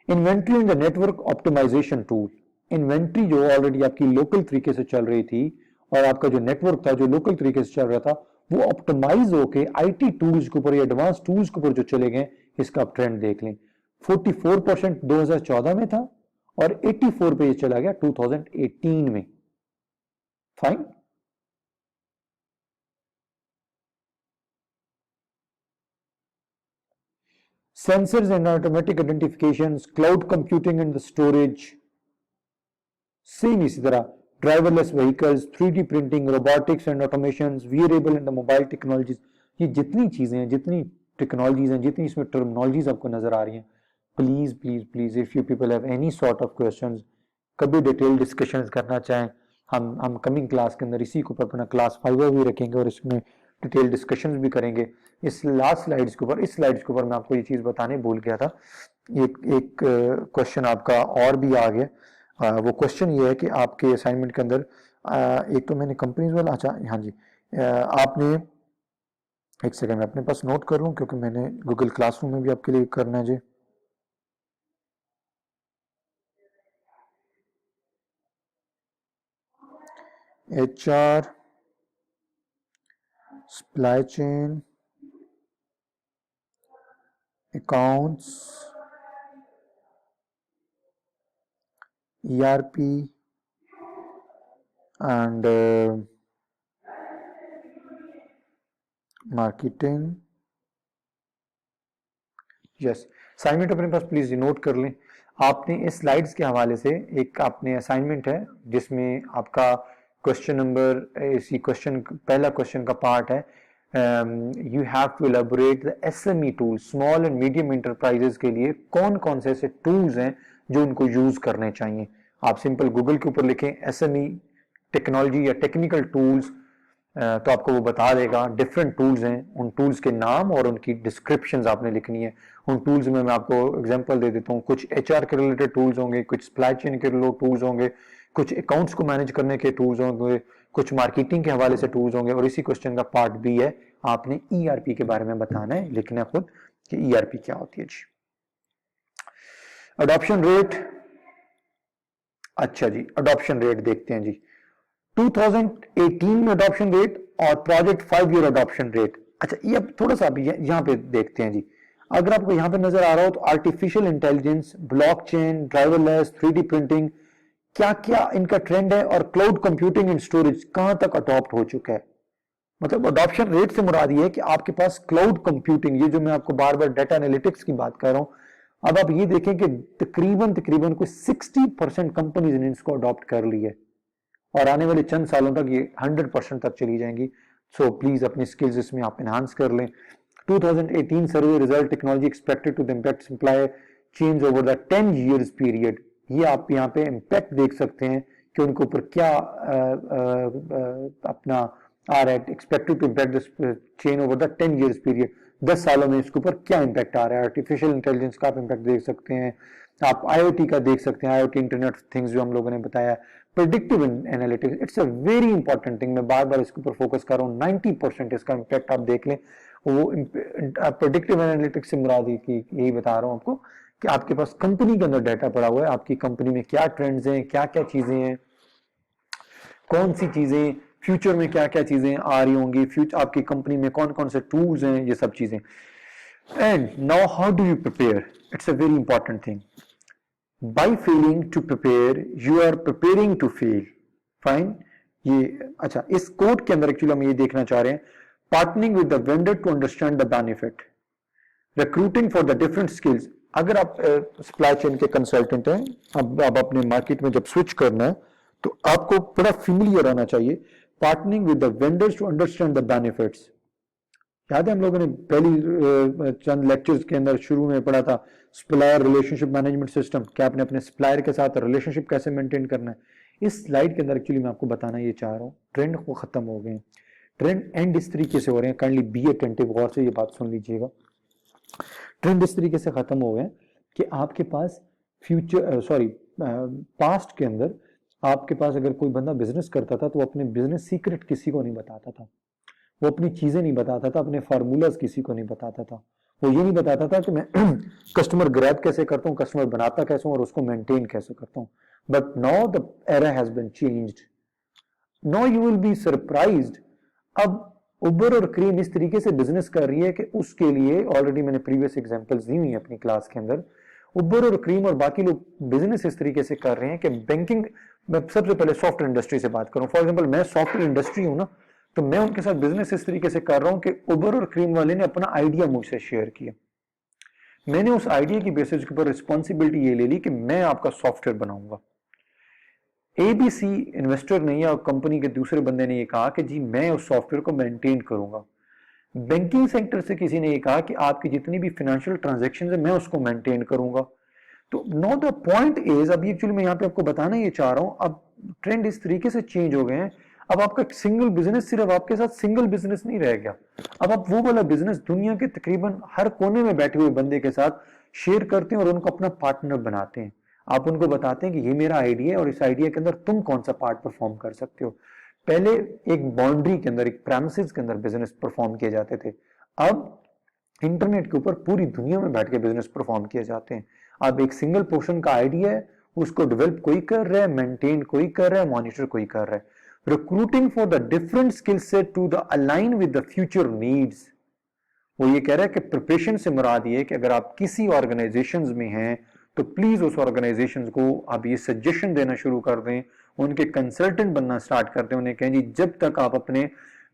S1: Inventory in the network optimization tool, inventory जो ऑलरेडी आपकी लोकल तरीके से चल रही थी और आपका जो नेटवर्क था जो लोकल तरीके से चल रहा था, वो ऑप्टिमाइज होके आईटी टूल्स के ऊपर या एडवांस टूल्स के ऊपर जो चले गए, इसका आप ट्रेंड देख लें। 44% 2014 में था और 84 पे ये चला गया 2018 में। Fine. Sensors and automatic identifications, cloud computing and the storage, same इसी तरह driverless vehicles, 3D printing, robotics and automations, wearable and the mobile technologies, ये जितनी चीजें हैं, जितनी टेक्नोलॉजीज हैं, जितनी इसमें टर्मिनोलॉजीज आपको नजर आ रही हैं, please please please if you people have any sort of questions, कभी डिटेल डिस्कशंस करना चाहें, हम कमिंग क्लास के अंदर इसी को ऊपर अपना क्लास 5 भी रखेंगे और इसमें डिटेल डिस्कशंस भी करेंगे। इस लास्ट स्लाइड्स के ऊपर, इस स्लाइड्स के ऊपर मैं आपको ये चीज बताने भूल गया था, एक क्वेश्चन आपका और भी आ गया। वो क्वेश्चन ये है कि आपके असाइनमेंट के अंदर एक तो मैंने कंपनीज वाला, अच्छा हाँ जी, आपने एक सेकंड में अपने पास नोट कर लूँ क्योंकि मैंने गूगल क्लासरूम में भी आपके लिए करना है जी। HR, supply chain, accounts, ERP and marketing. Yes, assignment अपने पास प्लीज नोट कर लें। आपने इस स्लाइड्स के हवाले से एक आपने असाइनमेंट है जिसमें आपका क्वेश्चन नंबर, इसी क्वेश्चन पहला क्वेश्चन का पार्ट है, you have to elaborate the SME tool, small and medium enterprises के लिए कौन कौन से ऐसे टूल्स हैं जो उनको यूज करने चाहिए। आप सिंपल गूगल के ऊपर लिखें SME टेक्नोलॉजी या टेक्निकल टूल्स, तो आपको वो बता देगा डिफरेंट टूल्स हैं, उन टूल्स के नाम और उनकी डिस्क्रिप्शंस आपने लिखनी है। उन टूल्स में मैं आपको एग्जांपल दे देता हूँ, कुछ HR के रिलेटेड टूल्स होंगे, कुछ सप्लाई चेन के रिलेटेड टूल्स होंगे, कुछ अकाउंट्स को मैनेज करने के टूल्स होंगे, कुछ मार्केटिंग के हवाले से टूल्स होंगे, और इसी क्वेश्चन का पार्ट B है, आपने ERP के बारे में बताना है, लिखना है खुद कि ERP क्या होती है जी। अडॉप्शन रेट, अच्छा जी अडॉप्शन रेट देखते हैं जी। 2018 में अडॉप्शन रेट और प्रोजेक्ट 5 ईयर अडॉप्शन रेट। अच्छा ये अब थोड़ा सा अभी यहाँ पे देखते हैं जी। अगर आपको यहाँ पे नजर आ रहा हो तो artificial intelligence, blockchain, driverless, 3D printing, क्या क्या इनका ट्रेंड है, और क्लाउड कंप्यूटिंग एंड स्टोरेज कहां तक अडॉप्ट हो चुका है। मतलब अडॉप्शन रेट से मुराद ये है कि आपके पास क्लाउड कंप्यूटिंग, ये जो मैं आपको बार बार डाटा एनालिटिक्स की बात कर रहा हूं, अब आप ये देखें कि तकरीबन तकरीबन कोई 60% कंपनीज ने इसको अडॉप्ट कर ली है और आने वाले चंद सालों तक ये 100% तक चली जाएंगी। सो प्लीज अपनी स्किल्स इसमें आप एनहांस कर लें। 2018 survey result, technology expected to impact supply change over the 10 years period, ये आप यहाँ पे इम्पैक्ट देख सकते हैं कि उनके ऊपर क्या अपना आ रहा है, expected to impact this chain over the 10 years period, 10 सालों में इसके ऊपर क्या इम्पैक्ट आ रहा है। आर्टिफिशियल इंटेलिजेंस का आप इम्पैक्ट देख सकते हैं, आप IoT का देख सकते हैं, IoT इंटरनेट थिंग्स जो हम लोगों ने बताया, predictive analytics, it's a very important thing, मैं बार बार इसके ऊपर फोकस कर रहा हूँ। 90% इसका इम्पैक्ट आप देख लें। वो प्रेडिक्टिव एनालिटिक्स से मुराद यही बता रहा हूँ आपको कि आपके पास कंपनी के अंदर डाटा पड़ा हुआ है, आपकी कंपनी में क्या ट्रेंड्स हैं, क्या क्या चीजें हैं, कौन सी चीजें फ्यूचर में क्या क्या चीजें आ रही होंगी, फ्यूचर आपकी कंपनी में कौन कौन से टूल्स हैं, ये सब चीजें। And now how do you prepare, it's a very important thing. By failing to prepare, you are preparing to fail. Fine. ये अच्छा, इस कोड के अंदर एक्चुअली हम ये देखना चाह रहे हैं, partnering with the vendor to understand the benefit, recruiting for the different skills. अगर आप सप्लाई चेन के कंसल्टेंट हैं, अब अपने मार्केट में जब स्विच करना है तो आपको बड़ा फेमिलियर होना चाहिए। Partnering with the vendors to understand the benefits. याद है हम लोगों ने पहली चंद लेक्चर्स के अंदर शुरू में पढ़ा था सप्लायर रिलेशनशिप मैनेजमेंट सिस्टम, क्या आपने अपने सप्लायर के साथ रिलेशनशिप कैसे मेंटेन करना है। इस स्लाइड के अंदर एक्चुअली मैं आपको बताना ये चाह रहा हूँ, ट्रेंड को खत्म हो गए, ट्रेंड एंड इस तरीके से हो रहे हैं, काइंडली बी अटेंटिव, गौर से ये बात सुन लीजिएगा। ट्रेंड इस तरीके से खत्म हो गए कि आपके पास फ्यूचर पास्ट के अंदर आपके पास अगर कोई बंदा बिजनेस करता था तो वो अपने बिजनेस सीक्रेट किसी को नहीं बताता था, वो अपनी चीजें नहीं बताता था, अपने फार्मूलाज किसी को नहीं बताता था, वो ये नहीं बताता था कि मैं कस्टमर ग्रैब कैसे करता हूँ, कस्टमर बनाता कैसे हूँ और उसको मेंटेन कैसे करता हूँ। But now the era has been changed, now you will be surprised. अब उबर और क्रीम इस तरीके से बिजनेस कर रही है कि उसके लिए ऑलरेडी मैंने प्रीवियस एग्जांपल्स दी हुई है अपनी क्लास के अंदर। उबर और क्रीम और बाकी लोग बिजनेस इस तरीके से कर रहे हैं कि बैंकिंग, मैं सबसे पहले सॉफ्टवेयर इंडस्ट्री से बात करूं, फॉर एग्जांपल मैं सॉफ्टवेयर इंडस्ट्री हूं ना, तो मैं उनके साथ बिजनेस इस तरीके से कर रहा हूं कि उबर और क्रीम वाले ने अपना आइडिया मुझसे शेयर किया, मैंने उस आइडिया की बेसिस के ऊपर रिस्पॉन्सिबिलिटी ये ले ली कि मैं आपका सॉफ्टवेयर बनाऊंगा। एबीसी इन्वेस्टर ने या कंपनी के दूसरे बंदे ने ये कहा कि जी मैं उस सॉफ्टवेयर को मेंटेन करूंगा। बैंकिंग सेक्टर से किसी ने ये कहा कि आपकी जितनी भी फाइनेंशियल ट्रांजैक्शन है मैं उसको मेंटेन करूंगा। तो नो द पॉइंट इज, अभी एक्चुअली मैं यहाँ पे आपको बताना ये चाह रहा हूं, अब ट्रेंड इस तरीके से चेंज हो गए हैं, अब आपका सिंगल बिजनेस सिर्फ आपके साथ सिंगल बिजनेस नहीं रह गया, अब आप वो वाला बिजनेस दुनिया के तकरीबन हर कोने में बैठे हुए बंदे के साथ शेयर करते हैं और उनको अपना पार्टनर बनाते हैं। आप उनको बताते हैं कि ये मेरा आइडिया है और इस आइडिया के अंदर तुम कौन सा पार्ट परफॉर्म कर सकते हो। पहले एक बाउंड्री के अंदर, एक प्रेमिसेस के अंदर बिजनेस परफॉर्म किए जाते थे, अब इंटरनेट के ऊपर पूरी दुनिया में बैठ के बिजनेस परफॉर्म किए जाते हैं। अब एक सिंगल पोर्शन का आइडिया है, उसको डेवलप कोई कर रहा है, मेंटेन कोई कर रहा है, मॉनिटर कोई कर रहा है। Recruiting for the different skill set to the align with the future needs. वो ये कह रहा है कि प्रिपरेशन से मुराद ये कि अगर आप किसी ऑर्गेनाइजेशंस में हैं तो प्लीज उस ऑर्गेनाइजेशंस को आप ये सजेशन देना शुरू कर दें, उनके कंसल्टेंट बनना स्टार्ट कर दें, उन्हें कहें जी जब तक आप अपने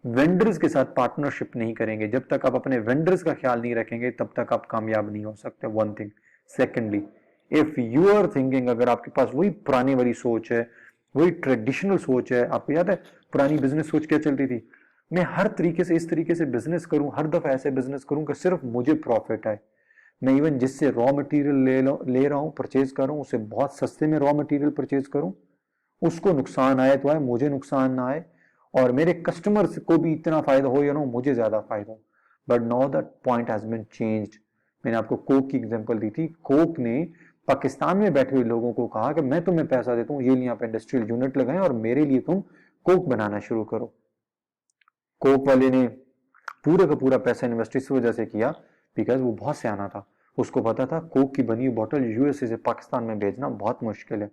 S1: वेंडर्स के साथ पार्टनरशिप नहीं करेंगे, जब तक आप अपने वेंडर्स का ख्याल नहीं रखेंगे, तब तक आप कामयाब नहीं हो सकते। One thing. Secondly, if you are thinking, अगर आपके पास वही पुरानी वाली सोच है, वही ट्रेडिशनल सोच है, आपको याद है पुरानी बिजनेस सोच क्या चलती थी, मैं हर तरीके से इस तरीके से बिजनेस करूं, हर दफा ऐसे बिजनेस करूं कि सिर्फ मुझे प्रॉफिट आए, मैं इवन जिससे रॉ मटेरियल ले रहा हूं, परचेज कर रहा हूं, उससे बहुत सस्ते में रॉ मटेरियल परचेज करूं, उसको नुकसान आए तो आए, मुझे नुकसान ना आए, और मेरे कस्टमर्स को भी इतना फायदा हो या ना मुझे ज्यादा फायदा हो। But now that point has been changed. मैंने आपको कोक की एग्जांपल दी थी, कोक ने पाकिस्तान में बैठे हुए लोगों को कहा कि मैं तुम्हें पैसा देता हूं, ये लिए आप इंडस्ट्रियल यूनिट लगाएं और मेरे लिए तुम कोक बनाना शुरू करो। कोक वाले ने पूरा का पूरा पैसा इन्वेस्ट इस वजह से किया बिकॉज वो बहुत सियाना था, उसको पता था कोक की बनी बोतल यूएसए से पाकिस्तान में भेजना बहुत मुश्किल है,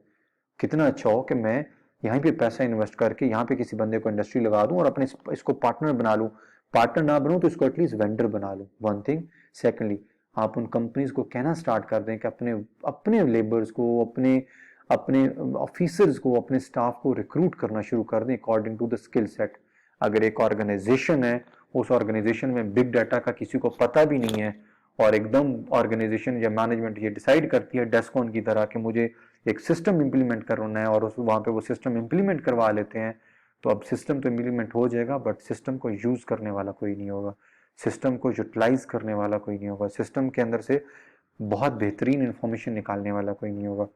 S1: कितना अच्छा हो कि मैं यहाँ पे पैसा इन्वेस्ट करके यहाँ पे किसी बंदे को इंडस्ट्री लगा दूं और अपने इसको पार्टनर बना लूं, पार्टनर ना बनूं तो इसको एटलीस्ट वेंडर बना लूं। One thing. सेकेंडली, आप उन कंपनीज को कहना स्टार्ट कर दें कि अपने अपने लेबर्स को, अपने अपने ऑफिसर्स को, अपने स्टाफ को रिक्रूट करना शुरू कर दें according to the skill set. अगर एक ऑर्गेनाइजेशन है, उस ऑर्गेनाइजेशन में बिग डाटा का किसी को पता भी नहीं है और एकदम ऑर्गेनाइजेशन या मैनेजमेंट ये डिसाइड करती है डेस्कॉन की तरह कि मुझे एक सिस्टम इंप्लीमेंट करना है और उस वहां पे वो सिस्टम इंप्लीमेंट करवा लेते हैं, तो अब सिस्टम तो इंप्लीमेंट हो जाएगा बट सिस्टम को यूज करने वाला कोई नहीं होगा, सिस्टम को यूटिलाइज करने वाला कोई नहीं होगा, सिस्टम के अंदर से बहुत बेहतरीन इंफॉर्मेशन निकालने वाला कोई नहीं होगा।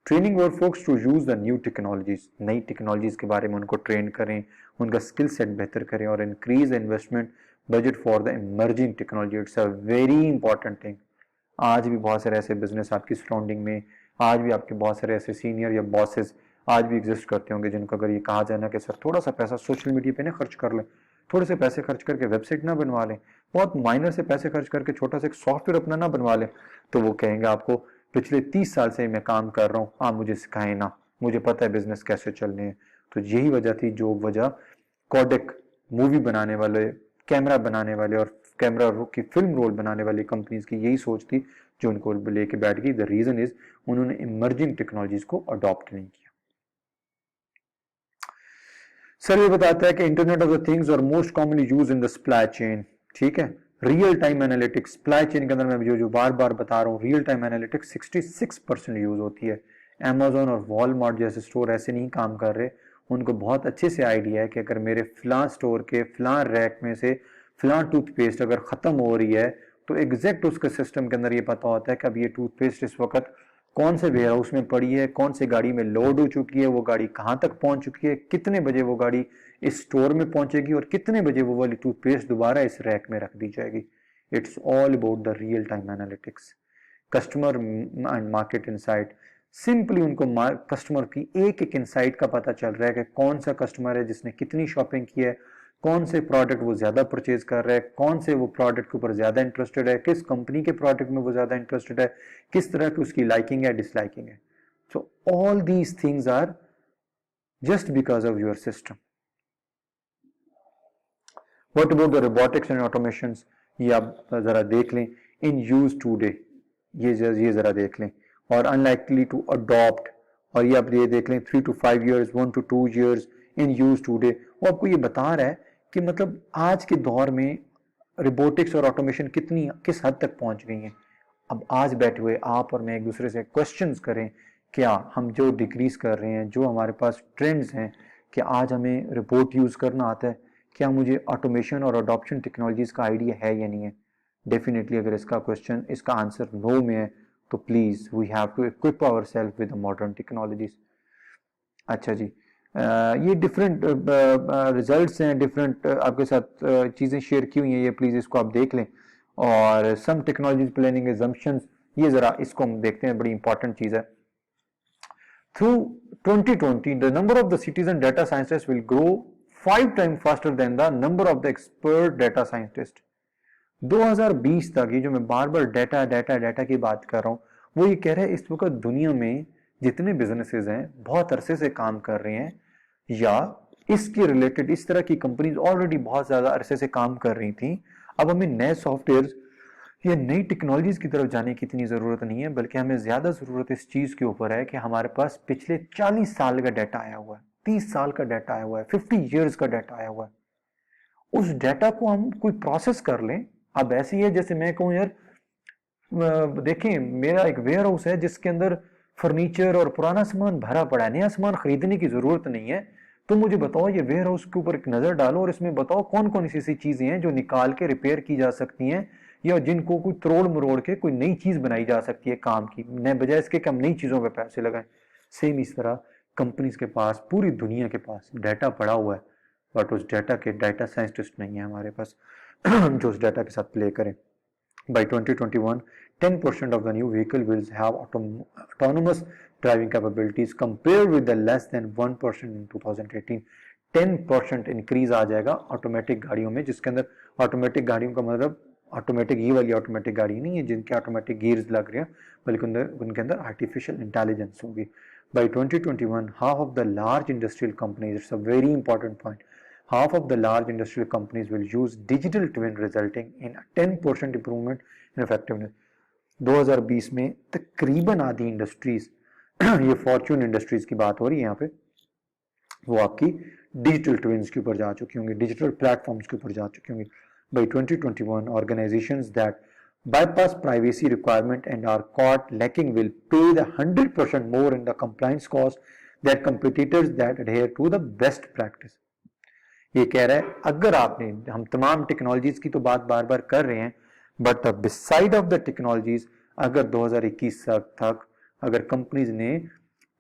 S1: ट्रेनिंग और focus to use the new technologies, नई टेक्नोलॉजीज के बारे में उनको ट्रेन करें, उनका स्किल सेट बेहतर करें और increase investment budget for the emerging technology. It's a very important thing. आज भी बहुत सारे ऐसे बिजनेस आपकी सराउंडिंग में, आज भी आपके बहुत सारे ऐसे सीनियर या बॉसेस आज भी एग्जिस्ट करते होंगे जिनको अगर ये कहा जाए ना कि सर थोड़ा सा पैसा सोशल मीडिया पे ना खर्च कर लें, थोड़े से पैसे खर्च करके वेबसाइट ना बनवा लें, बहुत माइनर से पैसे खर्च करके छोटा सा एक सॉफ्टवेयर अपना ना बनवा लें, तो वो कहेंगे आपको पिछले 30 साल से मैं काम कर रहा हूँ, आप मुझे सिखाएं ना, मुझे पता है बिजनेस कैसे चलने हैं। तो यही वजह थी, जो वजह कोडेक मूवी बनाने वाले, कैमरा बनाने वाले और कैमरा की फिल्म रोल बनाने वाली कंपनीज की यही सोच थी जो उनको लेके बैठ गई। द रीजन इज उन्होंने इमर्जिंग टेक्नोलॉजीज को अडॉप्ट नहीं किया। सर ये बताता है कि internet of the things are most commonly use in the supply chain. ठीक है, real time analytics supply chain के अंदर मैं जो बार बार बता रहा हूँ, रियल टाइम एनालिटिक्स 66% यूज होती है। अमेजोन और वॉलमार्ट जैसे स्टोर ऐसे नहीं काम कर रहे। उनको बहुत अच्छे से आइडिया है कि अगर मेरे फलां स्टोर के फलां रैक में से फलां टूथपेस्ट अगर ख़त्म हो रही है तो एग्जैक्ट उसके सिस्टम के अंदर ये पता होता है कि अब ये टूथपेस्ट इस वक्त कौन से वेयर हाउस में पड़ी है, कौन से गाड़ी में लोड हो चुकी है, वो गाड़ी कहाँ तक पहुंच चुकी है, कितने बजे वो गाड़ी इस स्टोर में पहुंचेगी और कितने बजे वो वाली टूथपेस्ट दोबारा इस रैक में रख दी जाएगी। It's all about the real time analytics, customer and market insight. Simply उनको कस्टमर की एक एक इनसाइट का पता चल रहा है कि कौन सा कस्टमर है जिसने कितनी शॉपिंग की है, कौन से प्रोडक्ट वो ज्यादा परचेज कर रहा है, कौन से वो प्रोडक्ट के ऊपर ज्यादा इंटरेस्टेड है, किस कंपनी के प्रोडक्ट में वो ज्यादा इंटरेस्टेड है, किस तरह की उसकी लाइकिंग है डिसलाइकिंग है। So all these things are just because of your system. What about the robotics and automation, ये आप जरा देख लें इन यूज टूडे, ये जरा देख लें। और अनलाइकली टू अडॉप्ट, और ये आप ये देख लें 3 to 5 years, 1 to 2 years in use today. वो आपको ये बता रहा है कि मतलब आज के दौर में रोबोटिक्स और ऑटोमेशन किस हद तक पहुंच गई हैं। अब आज बैठे हुए आप और मैं एक दूसरे से क्वेश्चंस करें, क्या हम जो डिग्रीज कर रहे हैं, जो हमारे पास ट्रेंड्स हैं, क्या आज हमें रोबोट यूज करना आता है, क्या मुझे ऑटोमेशन और अडॉप्शन टेक्नोलॉजीज का आइडिया है या नहीं है। डेफिनेटली अगर इसका आंसर नो में है तो please we have to equip ourself with modern technologies. अच्छा जी, ये डिफरेंट रिजल्ट्स हैं, डिफरेंट आपके साथ चीज़ें शेयर की हुई हैं, ये प्लीज़ इसको आप देख लें। और सम टेक्नोलॉजीज प्लानिंग एजम्पशंस, ये ज़रा इसको हम देखते हैं, बड़ी इंपॉर्टेंट चीज़ है। Through 2020 the number of the citizen data scientists will grow 5 times faster than the number of the expert data scientists। 2020 तक, ये जो मैं बार बार डाटा डाटा डाटा की बात कर रहा हूँ, वो ये कह रहा है इस वक्त दुनिया में जितने बिजनेसेस हैं बहुत अरसे से काम कर रहे हैं या इसके रिलेटेड इस तरह की कंपनीज ऑलरेडी बहुत ज्यादा अरसे से काम कर रही थी। अब हमें नए सॉफ्टवेयर या नई टेक्नोलॉजीज की तरफ जाने की इतनी जरूरत नहीं है, बल्कि हमें ज्यादा जरूरत इस चीज के ऊपर है कि हमारे पास पिछले 40 साल का डाटा आया हुआ है, 30 साल का डाटा आया हुआ है, 50 ईयर्स का डाटा आया हुआ है। उस डाटा को हम कोई प्रोसेस कर लें। अब ऐसी है जैसे मैं कहूँ यार, देखें मेरा एक वेयर हाउस है जिसके अंदर फर्नीचर और पुराना सामान भरा पड़ा है, नया सामान खरीदने की जरूरत नहीं है। तो मुझे बताओ, ये वेयर हाउस के ऊपर एक नजर डालो और इसमें बताओ कौन कौन सी ऐसी चीजें हैं जो निकाल के रिपेयर की जा सकती हैं या जिनको कोई तोड़ मरोड़ के कोई नई चीज बनाई जा सकती है काम की, न बजाय इसके कि हम नई चीजों पे पैसे लगाएं। सेम इस तरह कंपनीज के पास, पूरी दुनिया के पास डाटा पड़ा हुआ है, बट उस डाटा के डाटा साइंटिस्ट नहीं है हमारे पास जो उस डाटा के साथ प्ले करें। By 2021, 10% of the new vehicle will have autonomous driving capabilities compared with the less than 1% in 2018। 10% increase आ जाएगा ऑटोमेटिक गाड़ियों में, जिसके अंदर ऑटोमेटिक गाड़ियों का मतलब ऑटोमेटिक ये वाली ऑटोमेटिक गाड़ी नहीं है जिनके ऑटोमेटिक गियर्स लग रहे हैं, बल्कि उनके अंदर आर्टिफिशियल इंटेलिजेंस होगी। By 2021, half of the large industrial companies, it's a very important point, half of the large industrial companies will use digital twin resulting in a 10% improvement in effectiveness। 2020 में तकरीबन आधी इंडस्ट्रीज ये Fortune industries की बात हो रही है यहाँ पे, वो आपकी डिजिटल ट्विन्स के ऊपर जा चुकी होंगी, डिजिटल प्लेटफॉर्म्स के ऊपर जा चुकी होंगी। By 2021, organizations that bypass privacy requirement and are caught lacking will pay the 100% more in the compliance cost than competitors that adhere to the best practice। ये कह रहा है अगर आपने, हम तमाम टेक्नोलॉजीज की तो बात बार बार कर रहे हैं, but beside of the technologies अगर 2021 तक अगर कंपनीज ने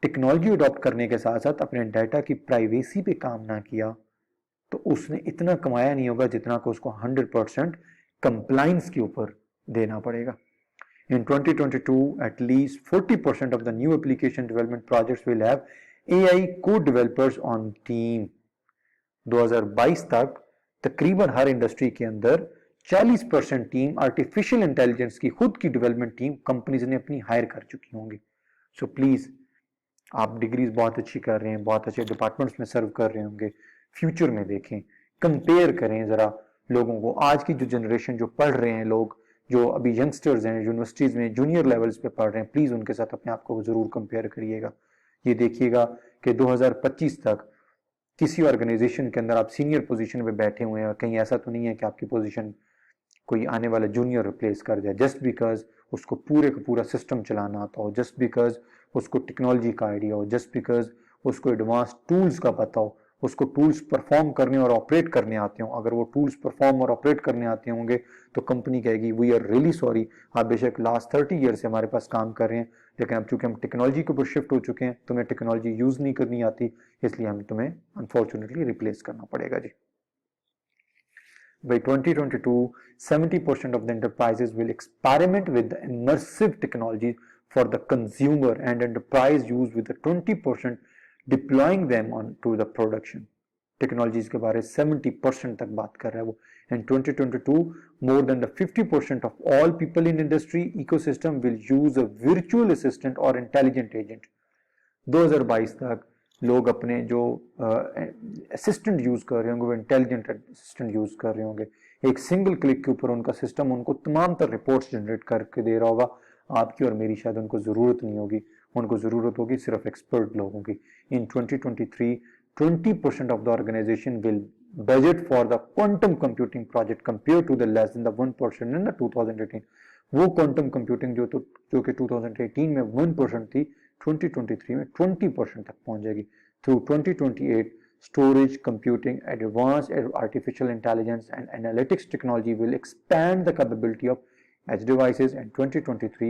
S1: टेक्नोलॉजी अडॉप्ट करने के साथ साथ अपने डाटा की प्राइवेसी पे काम ना किया तो उसने इतना कमाया नहीं होगा जितना को उसको 100% कंप्लाइंस के ऊपर देना पड़ेगा। In 2022, at least 40% of the new application development projects will have AI co-developers on team। 2022 तक तकरीबन हर इंडस्ट्री के अंदर 40% टीम आर्टिफिशियल इंटेलिजेंस की खुद की डेवलपमेंट टीम कंपनीज ने अपनी हायर कर चुकी होंगी। सो प्लीज, आप डिग्रीज बहुत अच्छी कर रहे हैं, बहुत अच्छे डिपार्टमेंट्स में सर्व कर रहे होंगे, फ्यूचर में देखें, कंपेयर करें जरा लोगों को। आज की जो जनरेशन जो पढ़ रहे हैं लोग, जो अभी यंगस्टर्स हैं यूनिवर्सिटीज में जूनियर लेवल्स पे पढ़ रहे हैं, प्लीज उनके साथ अपने आप को जरूर कंपेयर करिएगा। ये देखिएगा कि 2025 तक किसी ऑर्गेनाइजेशन के अंदर आप सीनियर पोजीशन पे बैठे हुए हैं और कहीं ऐसा तो नहीं है कि आपकी पोजीशन कोई आने वाला जूनियर रिप्लेस कर जाए, जस्ट बिकॉज उसको पूरे का पूरा सिस्टम चलाना आता हो, जस्ट बिकॉज उसको टेक्नोलॉजी का आइडिया हो, जस्ट बिकॉज उसको एडवांस टूल्स का पता हो, उसको टूल्स परफॉर्म करने और ऑपरेट करने आते हों। अगर वो टूल्स परफॉर्म और ऑपरेट करने आते होंगे तो कंपनी कहेगी वी आर रियली सॉरी, आप बेशक लास्ट 30 ईयर से हमारे पास काम कर रहे हैं, लेकिन अब चूंकि हम टेक्नोलॉजी के ऊपर शिफ्ट हो चुके हैं, तुम्हें टेक्नोलॉजी यूज नहीं करनी आती, इसलिए हम तुम्हें अनफॉर्चुनेटली रिप्लेस करना पड़ेगा जी। By 2022, 70% of the enterprises will experiment with the immersive technology for the consumer, and enterprise use with the 20% deploying them on to the production. Technologies के बारे 70% तक बात कर रहा है वो। In 2022, more than the 50% of all people in industry ecosystem will use a virtual assistant or intelligent agent. 2022 तक लोग अपने जो असिस्टेंट यूज कर रहे होंगे वो इंटेलिजेंट असिस्टेंट यूज कर रहे होंगे। एक सिंगल क्लिक के ऊपर उनका सिस्टम उनको तमाम तर रिपोर्ट्स जनरेट करके दे रहा होगा। आपकी और मेरी शायद उनको जरूरत नहीं होगी, उनको जरूरत होगी सिर्फ एक्सपर्ट लोगों की। इन 2023, 20% of the organization will budget for the quantum computing project compared to the less than the 1% in the 2018. वो क्वांटम कंप्यूटिंग जो कि 2018 में 1% थी, 2023 में 20% तक पहुंच जाएगी। Through 2028, storage, computing, advanced artificial intelligence and analytics technology will expand the capability of edge devices. And 2023,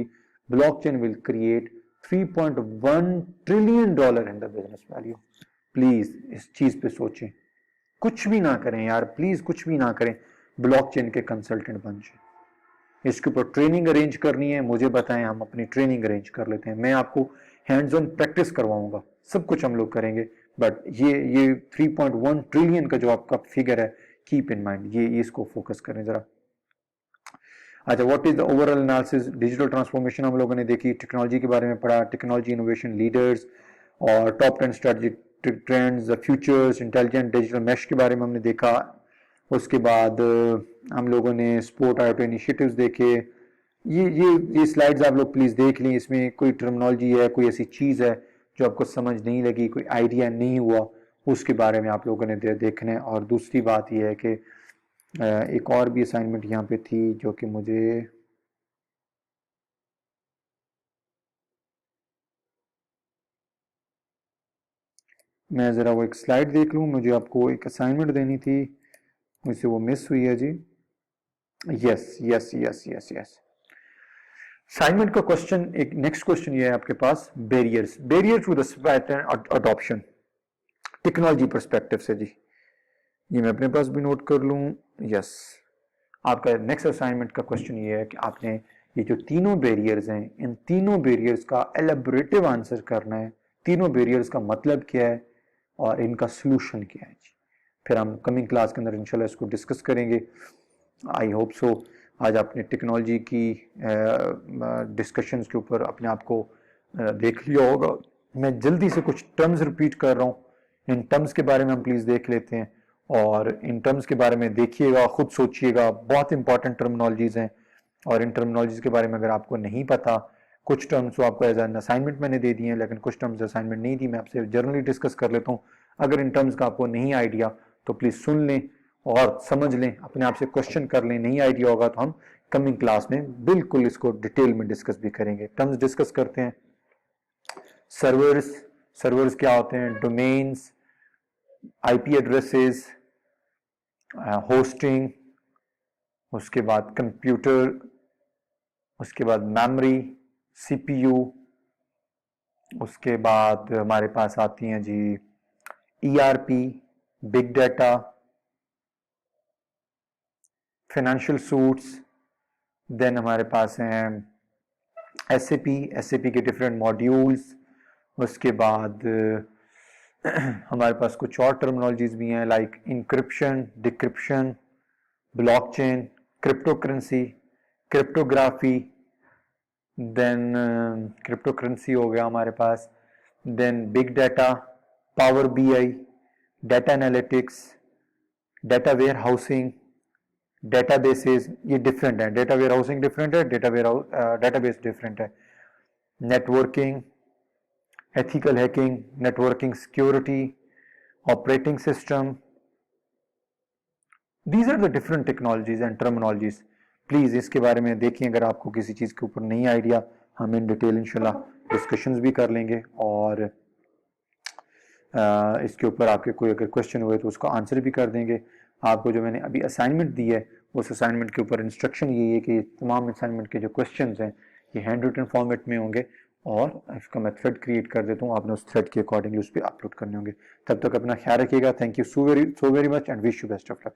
S1: blockchain will create $3.1 trillion in the business value. Please इस चीज पे सोचें, कुछ भी ना करें यार, प्लीज कुछ भी ना करें, ब्लॉकचेन के कंसल्टेंट बन जाए। इसके ऊपर ट्रेनिंग अरेंज करनी है, मुझे बताएं, हम अपनी ट्रेनिंग अरेंज कर लेते हैं। मैं आपको हैंड्स ऑन प्रैक्टिस करवाऊंगा, सब कुछ हम लोग करेंगे। बट ये 3.1 ट्रिलियन का जो आपका फिगर है, कीप इन माइंड, ये इसको फोकस करें जरा। अच्छा, what is the overall analysis? Digital transformation हम लोगों ने देखी, टेक्नोलॉजी के बारे में पढ़ा, टेक्नोलॉजी इनोवेशन लीडर्स और top 10 strategy trends, futures, intelligent digital mesh के बारे में हमने देखा। उसके बाद हम लोगों ने स्पोर्ट आईओटी इनिशिएटिव्स देखे। ये स्लाइड्स आप लोग प्लीज देख लें, इसमें कोई टर्मिनोलॉजी है, कोई ऐसी चीज है जो आपको समझ नहीं लगी, कोई आइडिया नहीं हुआ, उसके बारे में आप लोगों ने देखना है। और दूसरी बात यह है कि एक और भी असाइनमेंट यहाँ पे थी जो कि मुझे मैं ज़रा वो एक स्लाइड देख लूँ, मुझे आपको एक असाइनमेंट देनी थी, मुझसे वो मिस हुई है जी। Yes yes yes yes yes, assignment का क्वेश्चन, एक नेक्स्ट क्वेश्चन ये है आपके पास, barrier to the pattern adoption technology perspective से जी। ये मैं अपने पास भी नोट कर लूँ। यस, आपका नेक्स्ट असाइनमेंट का क्वेश्चन ये है कि आपने ये जो तीनों बैरियर्स हैं, इन तीनों बैरियर्स का एलेबोरेटिव आंसर करना है। तीनों बैरियर्स का मतलब क्या है और इनका सोल्यूशन क्या है जी। फिर हम कमिंग क्लास के अंदर इंशाल्लाह इसको डिस्कस करेंगे। आई होप सो आज आपने टेक्नोलॉजी की डिस्कशंस के ऊपर अपने आप को देख लिया होगा। मैं जल्दी से कुछ टर्म्स रिपीट कर रहा हूँ, इन टर्म्स के बारे में हम प्लीज़ देख लेते हैं और इन टर्म्स के बारे में देखिएगा, खुद सोचिएगा, बहुत इंपॉर्टेंट टर्मिनोलॉजीज हैं। और इन टर्मिनोलॉजीज के बारे में अगर आपको नहीं पता, कुछ टर्म्स तो आपको एज एन असाइनमेंट मैंने दे दिए हैं, लेकिन कुछ टर्म्स असाइनमेंट नहीं दी, मैं आपसे जर्नली डिस्कस कर लेता हूँ। अगर इन टर्म्स का आपको नहीं आइडिया तो प्लीज़ सुन लें और समझ लें, अपने आप से क्वेश्चन कर लें। नहीं आइडिया होगा तो हम कमिंग क्लास में बिल्कुल इसको डिटेल में डिस्कस भी करेंगे। टर्म्स डिस्कस करते हैं। सर्वर्स क्या होते हैं? डोमेन्स, आईपी एड्रेसेस, होस्टिंग, उसके बाद कंप्यूटर, उसके बाद मेमोरी, सीपीयू, उसके बाद हमारे पास आती हैं जी ERP, big data, financial suits, then हमारे पास हैं एसएपी के डिफरेंट मॉड्यूल्स। उसके बाद हमारे पास कुछ और टर्मिनोलॉजीज भी हैं like encryption, decryption, blockchain, cryptocurrency, cryptography, then cryptocurrency हो गया हमारे पास, then big data, Power BI, data analytics, data warehousing, databases. ये डिफरेंट है, डाटा वेयर हाउसिंग डिफरेंट है, डेटाबेस डिफरेंट है। Networking, ethical hacking, networking security, operating system. These are the different technologies and terminologies. Please इसके बारे में देखिए, अगर आपको किसी चीज के ऊपर नहीं आइडिया, हम इन डिटेल इंशाल्लाह डिस्कशंस भी कर लेंगे और इसके ऊपर आपके कोई अगर क्वेश्चन हुए तो उसका आंसर भी कर देंगे। आपको जो मैंने अभी असाइनमेंट दी है उस असाइनमेंट के ऊपर इंस्ट्रक्शन यही है कि तमाम असाइनमेंट के जो क्वेश्चंस हैं ये हैंड रिटन फॉर्मेट में होंगे और इसका मैं थ्रेड क्रिएट कर देता हूँ, आपने उस थ्रेड के अकॉर्डिंगली उस पर अपलोड करने होंगे। तब तक अपना ख्याल रखिएगा। Thank you so very much and wish you best of luck.